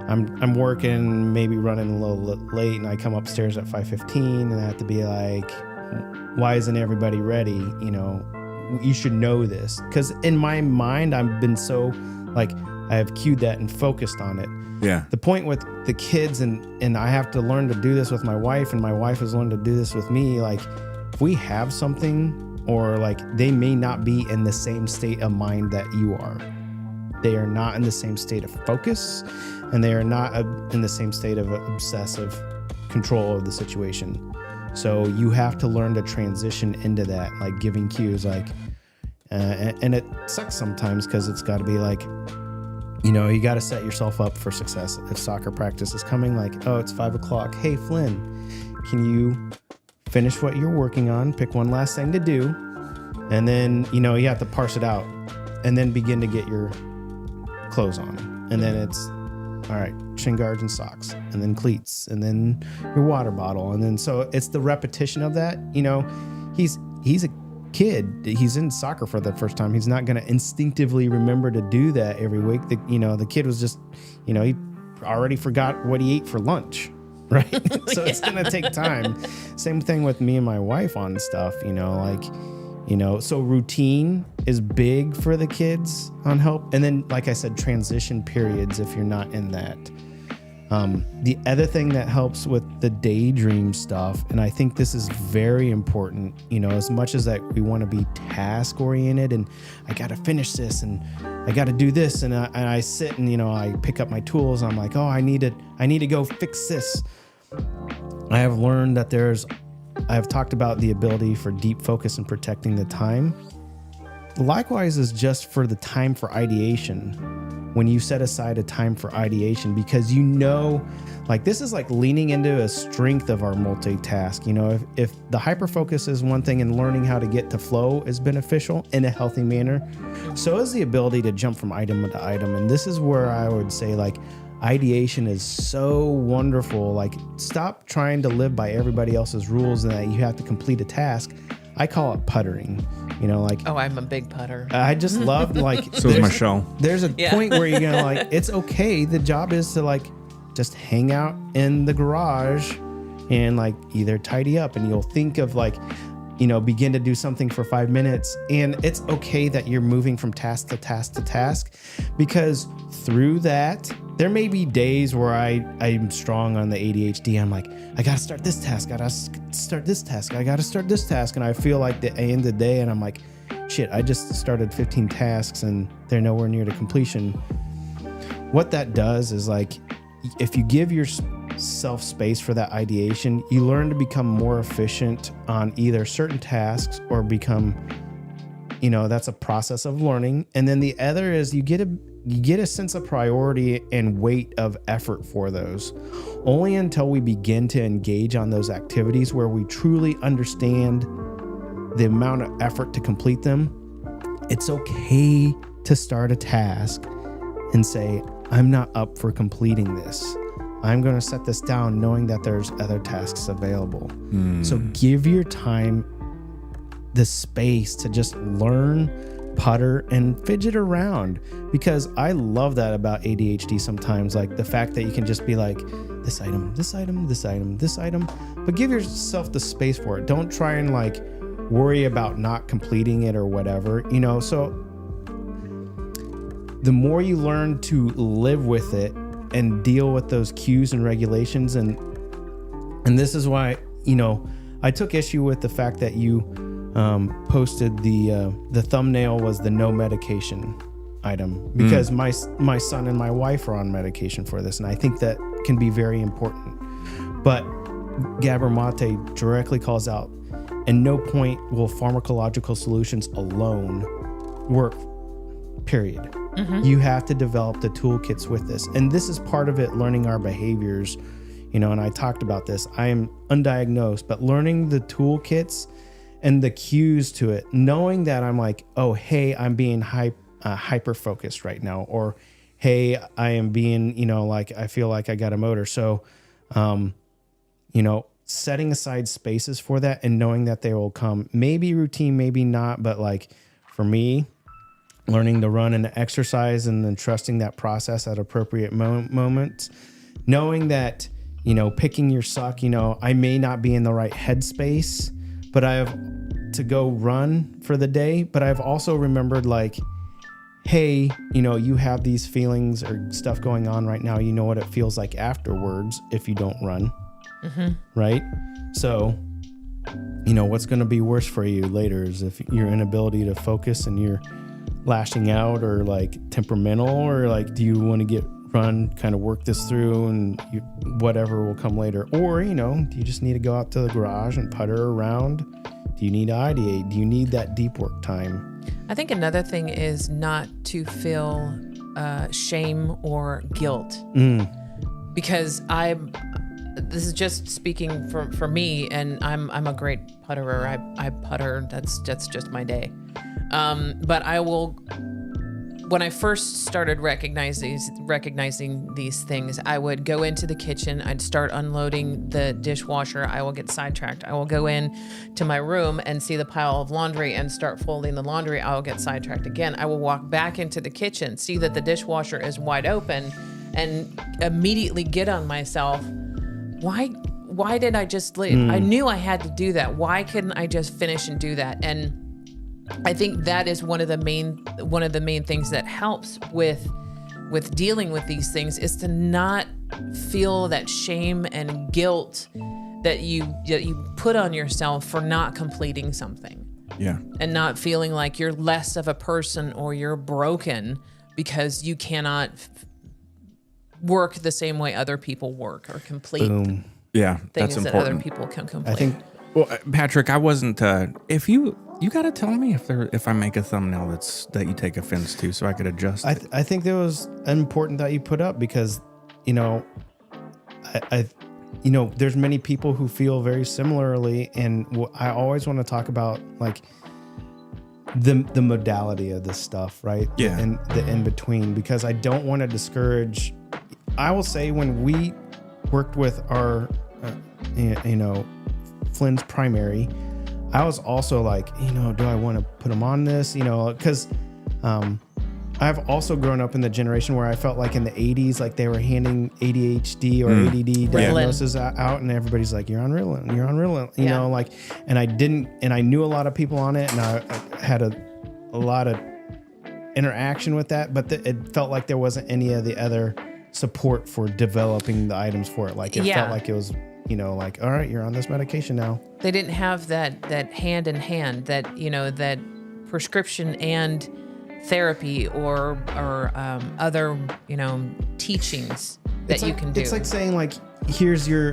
I'm working, maybe running a little late, and I come upstairs at 5:15, and I have to be like, why isn't everybody ready? You should know this, because in my mind I've been so like I have cued that and focused on it. Yeah. The point with the kids, and I have to learn to do this with my wife, and my wife has learned to do this with me. Like, if we have something, or like they may not be in the same state of mind that you are. They are not in the same state of focus, and they are not in the same state of obsessive control of the situation. So you have to learn to transition into that, like giving cues, like, and it sucks sometimes because it's got to be like, you got to set yourself up for success. If soccer practice is coming, like, oh, it's 5:00. Hey, Flynn, can you finish what you're working on? Pick one last thing to do. And then, you have to parse it out and then begin to get your clothes on. And then it's, all right, shin guards and socks, and then cleats, and then your water bottle. And then, so it's the repetition of that. He's a kid. He's in soccer for the first time. He's not going to instinctively remember to do that every week. The kid was just, he already forgot what he ate for lunch, right? So it's going to take time. Same thing with me and my wife on stuff, so routine is big for the kids on help. And then, like I said, transition periods if you're not in that. The other thing that helps with the daydream stuff, and I think this is very important, as much as that we want to be task oriented and I got to finish this and I got to do this, and I sit and I pick up my tools. I'm like, oh, I need to go fix this. I have learned that I have talked about the ability for deep focus and protecting the time. likewise is just for the time for ideation. When you set aside a time for ideation, because like this is like leaning into a strength of our multitask. If the hyper focus is one thing and learning how to get to flow is beneficial in a healthy manner, so is the ability to jump from item to item. And this is where I would say like ideation is so wonderful. Like stop trying to live by everybody else's rules and that you have to complete a task. I call it puttering. Oh, I'm a big putter. I just love like. So is Michelle. There's a point where you're gonna like. It's okay. The job is to like just hang out in the garage and like either tidy up, and you'll think of like, begin to do something for 5 minutes, and it's okay that you're moving from task to task to task, because through that there may be days where I'm strong on the ADHD. I'm like, I gotta start this task, I gotta start this task, and I feel like the end of the day, and I'm like, shit, I just started 15 tasks and they're nowhere near to completion. What that does is like, if you give yourself space for that ideation, you learn to become more efficient on either certain tasks or become, that's a process of learning. And then the other is you get a sense of priority and weight of effort for those. Only until we begin to engage on those activities where we truly understand the amount of effort to complete them, it's okay to start a task and say, I'm not up for completing this. I'm going to set this down knowing that there's other tasks available. So give your time the space to just learn, putter, and fidget around, because I love that about ADHD sometimes, like the fact that you can just be like, this item, this item, this item, this item, but give yourself the space for it. Don't try and like worry about not completing it or whatever, so the more you learn to live with it and deal with those cues and regulations, and this is why, I took issue with the fact that you posted the thumbnail was the no medication item, because my son and my wife are on medication for this, and I think that can be very important. But Gabor Mate directly calls out, at no point will pharmacological solutions alone work, period. You have to develop the toolkits with this. And this is part of it, learning our behaviors, and I talked about this. I am undiagnosed, but learning the toolkits and the cues to it, knowing that I'm like, oh, hey, I'm being hyper focused right now, or hey, I am being, like I feel like I got a motor. So, setting aside spaces for that and knowing that they will come, maybe routine, maybe not, but like for me, learning to run and exercise and then trusting that process at appropriate moments, knowing that, picking your suck, I may not be in the right headspace, but I have to go run for the day. But I've also remembered like, hey, you have these feelings or stuff going on right now. You know what it feels like afterwards if you don't run. Right? So, what's going to be worse for you later is if your inability to focus and you're lashing out or like temperamental, or like, do you want to run, kind of work this through, and whatever will come later? Or, do you just need to go out to the garage and putter around? Do you need to ideate? Do you need that deep work time? I think another thing is not to feel shame or guilt, because this is just speaking for me, and I'm a great putterer. I putter. That's just my day. But I will, when I first started recognizing these things, I would go into the kitchen, I'd start unloading the dishwasher, I will get sidetracked. I will go in to my room and see the pile of laundry and start folding the laundry, I will get sidetracked again. I will walk back into the kitchen, see that the dishwasher is wide open, and immediately get on myself. Why did I just leave? I knew I had to do that. Why couldn't I just finish and do that? And I think that is one of the main things that helps with dealing with these things, is to not feel that shame and guilt that you put on yourself for not completing something. Yeah. And not feeling like you're less of a person or you're broken because you cannot work the same way other people work or complete Yeah, things that's that other important. people can complete. I think Well, Patrick, I wasn't. If you You got to tell me if I make a thumbnail that you take offense to, so I could adjust it. I think that was important that you put up because, there's many people who feel very similarly, and I always want to talk about like the modality of this stuff, right? Yeah. And the in between, because I don't want to discourage. I will say when we worked with our, Flynn's primary, I was also like, do I want to put them on this? Because I've also grown up in the generation where I felt like in the 80s, like they were handing ADHD or ADD diagnosis out, and everybody's like, you're on Ritalin, and I knew a lot of people on it, and I had a lot of interaction with that, but it felt like there wasn't any of the other support for developing the items for it. Like it felt like it was, like, all right, you're on this medication now. They didn't have that hand in hand, that prescription and therapy or other teachings that you can do. It's like saying like, here's your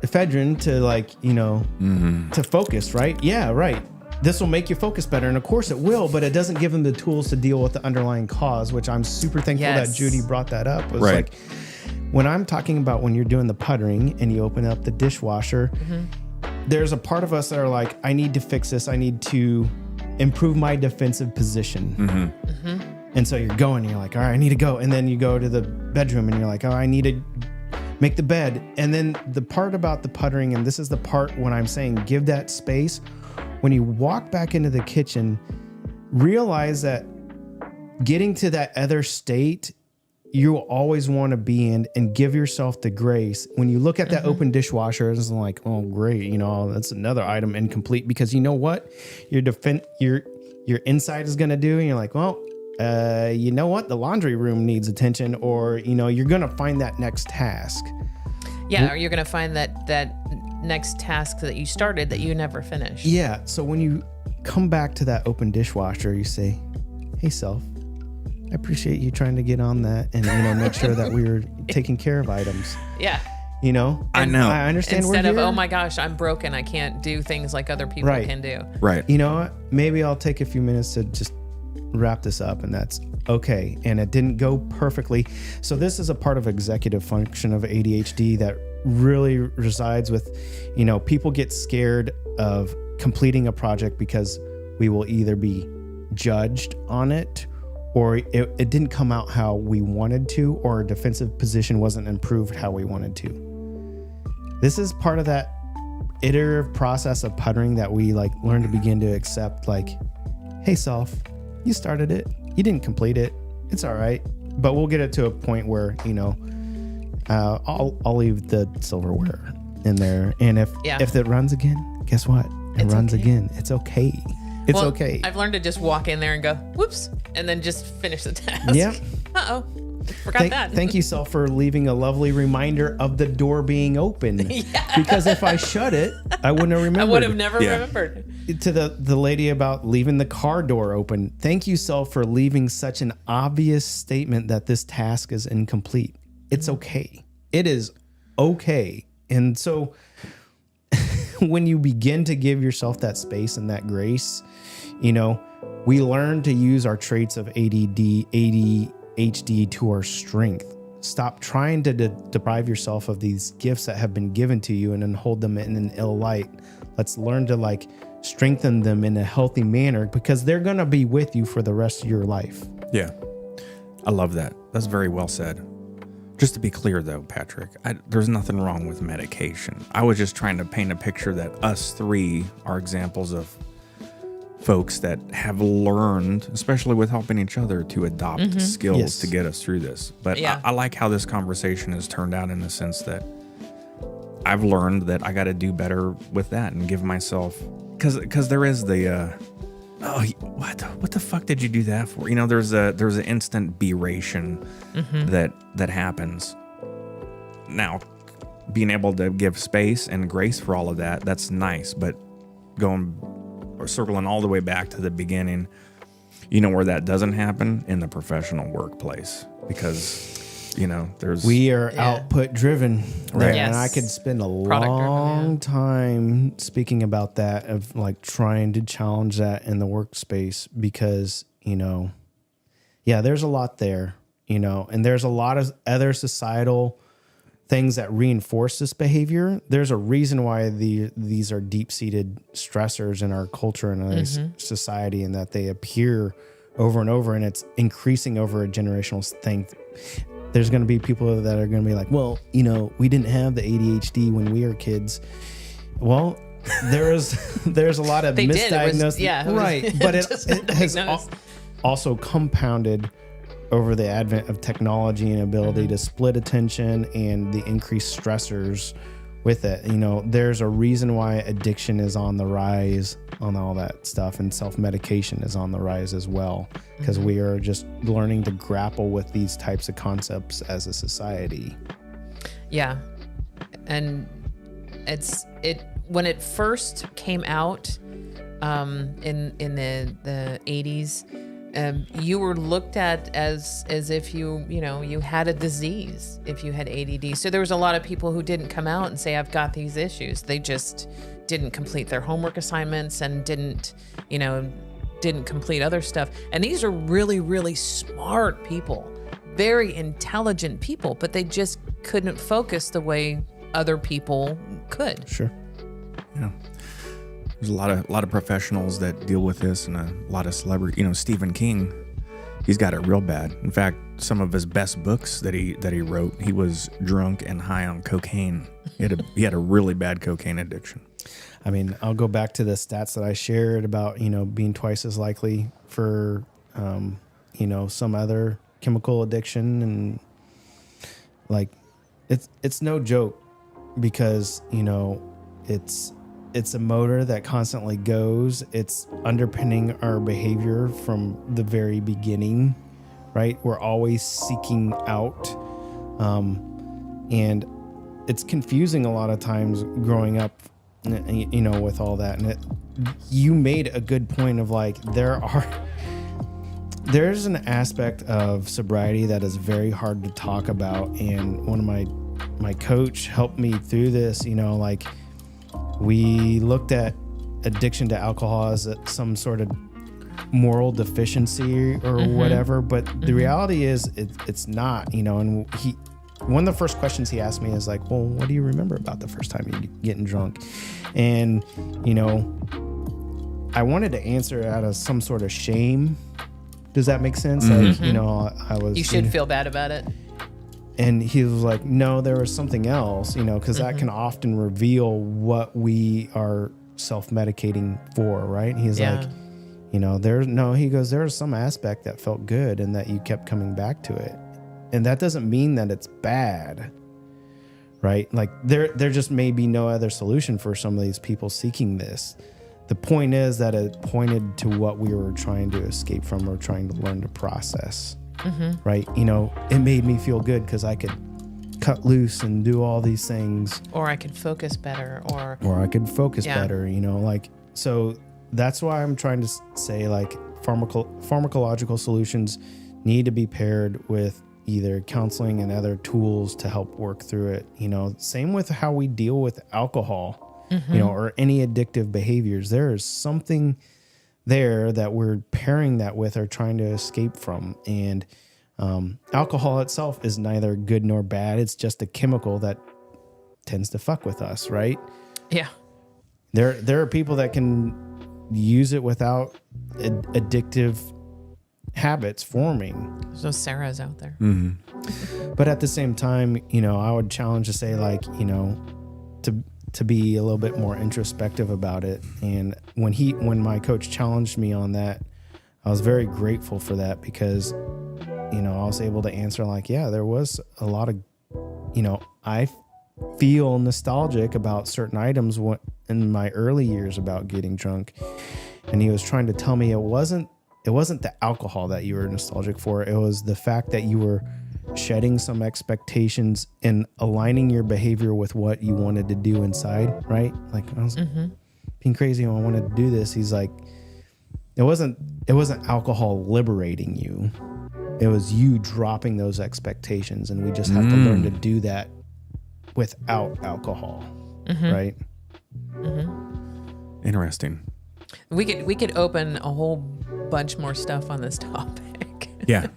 ephedrine to like to focus, right? Yeah, right. This will make you focus better, and of course it will, but it doesn't give them the tools to deal with the underlying cause, which I'm super thankful that Judy brought that up. It was like when I'm talking about when you're doing the puttering and you open up the dishwasher, there's a part of us that are like, I need to fix this. I need to improve my defensive position. And so you're going, and you're like, all right, I need to go. And then you go to the bedroom and you're like, oh, I need to make the bed. And then the part about the puttering, and this is the part when I'm saying give that space, when you walk back into the kitchen, realize that getting to that other state you always want to be in, and give yourself the grace. When you look at that open dishwasher, it's like, oh, great, that's another item incomplete, because you know what? Your inside is going to do, and you're like, well, you know what? The laundry room needs attention, or, you're going to find that next task. Yeah, or you're going to find that next task that you started that you never finished. Yeah, so when you come back to that open dishwasher, you say, hey, self, I appreciate you trying to get on that and, make sure that we were taking care of items. Yeah. I know. I understand. Instead of, oh my gosh, I'm broken, I can't do things like other people can do. Right. You know what? Maybe I'll take a few minutes to just wrap this up, and that's okay. And it didn't go perfectly. So this is a part of executive function of ADHD that really resides with, people get scared of completing a project because we will either be judged on it, or it didn't come out how we wanted to, or our defensive position wasn't improved how we wanted to. This is part of that iterative process of puttering that we learn to begin to accept, like, hey, self, you started it. You didn't complete it. It's all right. But we'll get it to a point where, I'll leave the silverware in there. And if it runs again, guess what? It runs again. It's okay. It's okay. I've learned to just walk in there and go, whoops, and then just finish the task. Yeah. Uh-oh. Forgot that. Thank you, self, for leaving a lovely reminder of the door being open. Because if I shut it, I wouldn't have remembered. I would have never remembered. To the lady about leaving the car door open. Thank you, self, for leaving such an obvious statement that this task is incomplete. It's okay. It is okay. And so when you begin to give yourself that space and that grace, we learn to use our traits of ADD, ADHD to our strength. Stop trying to deprive yourself of these gifts that have been given to you and then hold them in an ill light. Let's learn to strengthen them in a healthy manner, because they're going to be with you for the rest of your life. Yeah. I love that. That's very well said. Just to be clear, though, Patrick, there's nothing wrong with medication. I was just trying to paint a picture that us three are examples of folks that have learned, especially with helping each other, to adopt skills to get us through this. But I like how this conversation has turned out, in the sense that I've learned that I got to do better with that and give myself, because there is the what the fuck did you do that for? There's an instant beration that happens. Now, being able to give space and grace for all of that, that's nice. But circling all the way back to the beginning, where that doesn't happen? In the professional workplace. Because We are output driven, right? Yes. And I could spend a Product long driven, time speaking about that, of like trying to challenge that in the workspace, because, there's a lot there, and there's a lot of other societal things that reinforce this behavior. There's a reason why these are deep-seated stressors in our culture and our society, and that they appear over and over, and it's increasing over a generational thing. There's going to be people that are going to be like, well, we didn't have the ADHD when we were kids. Well, there's a lot of misdiagnosed, right? But it has also compounded over the advent of technology and ability to split attention and the increased stressors with it. There's a reason why addiction is on the rise on all that stuff, and self-medication is on the rise as well, because we are just learning to grapple with these types of concepts as a society. Yeah. And when it first came out in the 80s, you were looked at as if you had a disease if you had ADD. So there was a lot of people who didn't come out and say, I've got these issues. They just didn't complete their homework assignments and didn't complete other stuff. And these are really, really smart people, very intelligent people, but they just couldn't focus the way other people could. Sure. Yeah. There's a lot of professionals that deal with this, and a lot of celebrity. Stephen King, he's got it real bad. In fact, some of his best books that he wrote, he was drunk and high on cocaine. He had a really bad cocaine addiction. I mean, I'll go back to the stats that I shared about, being twice as likely for, some other chemical addiction. And like, it's no joke, because, it's a motor that constantly goes. It's underpinning our behavior from the very beginning, right? We're always seeking out. And it's confusing a lot of times growing up, with all that. And you made a good point of like, there's an aspect of sobriety that is very hard to talk about. And one of my coach helped me through this, we looked at addiction to alcohol as some sort of moral deficiency or whatever, but the reality is it's not, and one of the first questions he asked me is like, well, what do you remember about the first time you getting drunk? And, I wanted to answer out of some sort of shame. Does that make sense? Like, You should feel bad about it. And he was like, no, there was something else, because that can often reveal what we are self-medicating for, right? He's like, he goes, there's some aspect that felt good and that you kept coming back to it. And that doesn't mean that it's bad, right? Like there just may be no other solution for some of these people seeking this. The point is that it pointed to what we were trying to escape from or trying to learn to process. Right? It made me feel good because I could cut loose and do all these things. Or I could focus better, or I could focus better, so that's why I'm trying to say like pharmacological solutions need to be paired with either counseling and other tools to help work through it. Same with how we deal with alcohol, or any addictive behaviors. There is something there that we're pairing that with or trying to escape from. And alcohol itself is neither good nor bad. It's just a chemical that tends to fuck with us, right? Yeah. There are people that can use it without addictive habits forming. There's those Sarahs out there. But at the same time, I would challenge to say like, to be a little bit more introspective about it. And when my coach challenged me on that, I was very grateful for that, because, I was able to answer like, yeah, there was a lot of, I feel nostalgic about certain items in my early years about getting drunk. And he was trying to tell me it wasn't the alcohol that you were nostalgic for. It was the fact that you were shedding some expectations and aligning your behavior with what you wanted to do inside, right? Like I was being crazy when I wanted to do this. He's like, it wasn't alcohol liberating you. It was you dropping those expectations, and we just have to learn to do that without alcohol, right? Interesting. We could open a whole bunch more stuff on this topic. Yeah.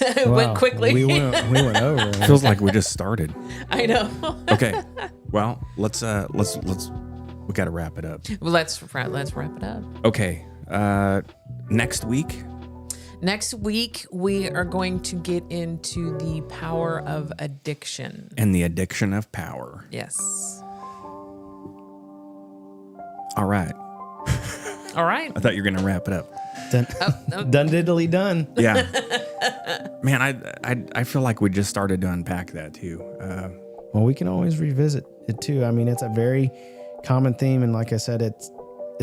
It went quickly. We went over. Feels like we just started. I know. Okay. Well, let's we got to wrap it up. Well, let's wrap it up. Okay. Next week. Next week, we are going to get into the power of addiction. And the addiction of power. Yes. All right. All right. I thought you were going to wrap it up. Done, done diddly done. Yeah. Man, I feel like we just started to unpack that too. Well, we can always revisit it too. I mean, it's a very common theme, and like I said, it's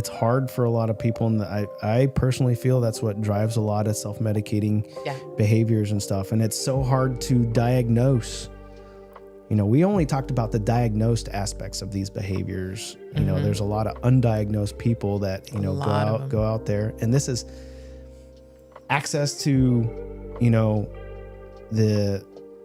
hard for a lot of people, and I personally feel that's what drives a lot of self-medicating behaviors and stuff. And it's so hard to diagnose. You know, we only talked about the diagnosed aspects of these behaviors. You know, there's a lot of undiagnosed people that, you know, go out there, and this is access to, you know, the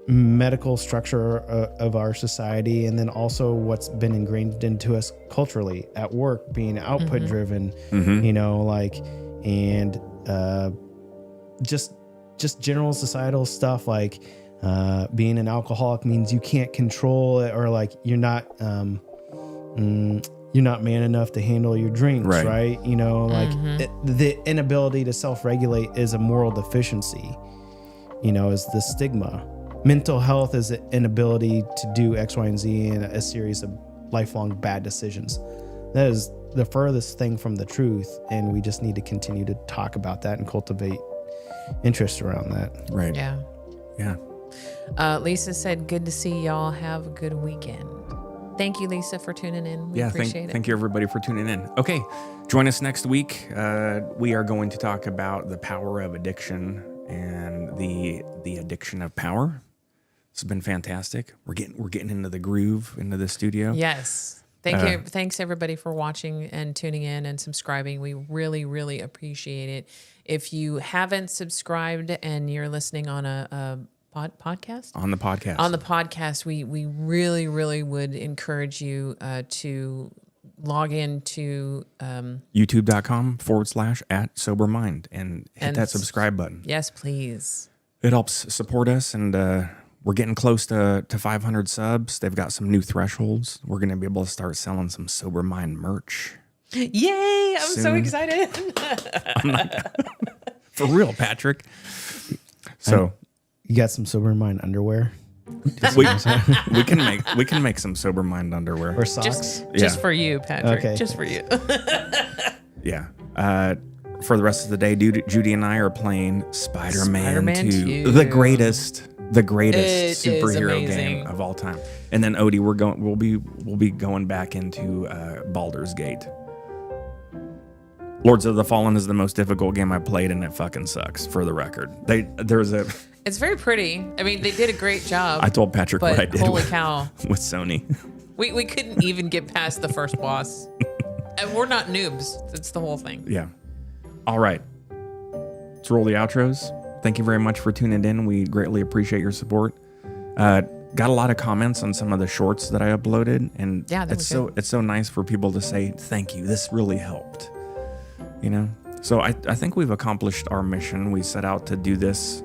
medical structure of our society, and then also what's been ingrained into us culturally at work, being output driven, you know, like, and just general societal stuff, like being an alcoholic means you can't control it, or like you're not man enough to handle your drinks, right? You know, like the inability to self-regulate is a moral deficiency, you know, is the stigma. Mental health is the inability to do X, Y, and Z in a series of lifelong bad decisions. That is the furthest thing from the truth, and we just need to continue to talk about that and cultivate interest around that. Right. Yeah. Yeah. Lisa said, good to see y'all. Have a good weekend. Thank you, Lisa, for tuning in. We appreciate it. Thank you, everybody, for tuning in. Okay, join us next week. We are going to talk about the power of addiction and the addiction of power. This has been fantastic. We're getting into the groove, into the studio. Yes. Thank you. Thanks, everybody, for watching and tuning in and subscribing. We really, really appreciate it. If you haven't subscribed and you're listening on a podcast? On the podcast, we really, really would encourage you to log into youtube.com/@sobermind and hit that subscribe button. Yes, please. It helps support us, and we're getting close to 500 subs. They've got some new thresholds. We're going to be able to start selling some Sober Mind merch. Yay! I'm so excited. For real, Patrick. So you got some Sober Mind underwear we can make some Sober Mind underwear or socks. Just for you, Patrick. Okay. Just for you. Yeah. For the rest of the day, Judy and I are playing Spider-Man 2, the greatest superhero game of all time. And then Odie, we'll be going back into Baldur's Gate. Lords of the Fallen is the most difficult game I played, and it fucking sucks. For the record, It's very pretty. I mean, they did a great job. I told Patrick what I did. Holy cow! With Sony, we couldn't even get past the first boss, and we're not noobs. That's the whole thing. Yeah. All right. Let's roll the outros. Thank you very much for tuning in. We greatly appreciate your support. Got a lot of comments on some of the shorts that I uploaded, and it's so nice for people to say thank you. This really helped. You know, so I think we've accomplished our mission. We set out to do this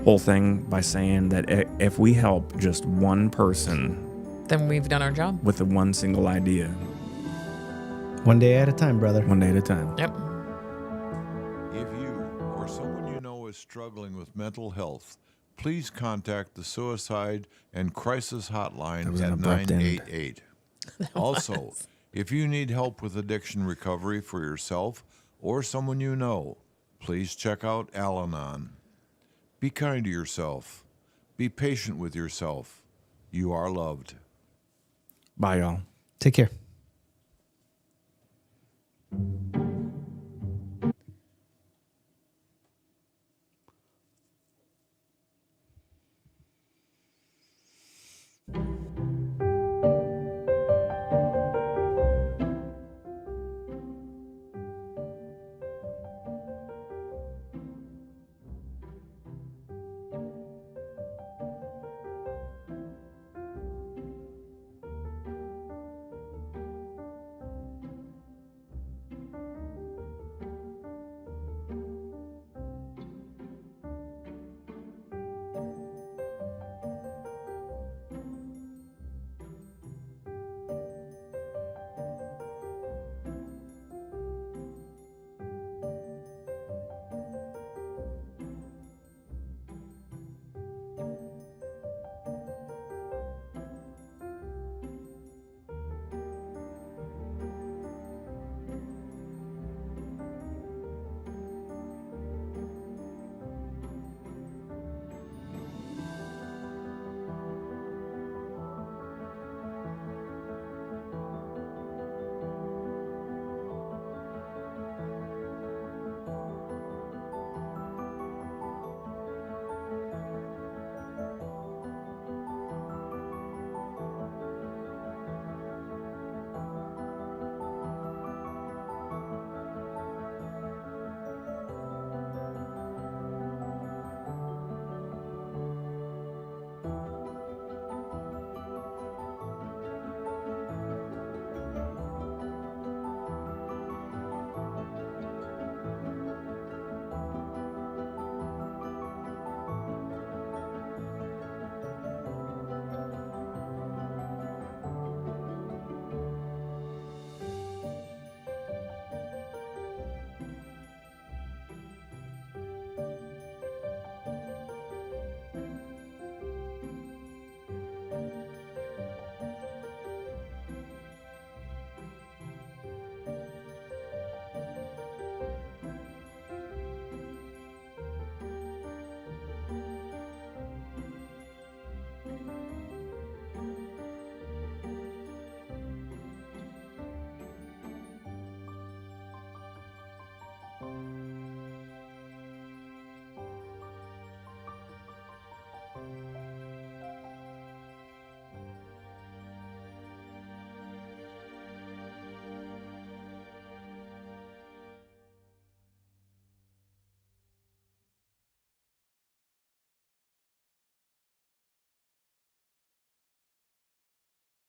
whole thing by saying that if we help just one person, then we've done our job with the one single idea. One day at a time, brother. One day at a time. Yep. If you or someone you know is struggling with mental health, please contact the Suicide and Crisis Hotline at 988. Also, if you need help with addiction recovery for yourself or someone you know, please check out Al-Anon. Be kind to yourself. Be patient with yourself. You are loved. Bye, y'all. Take care.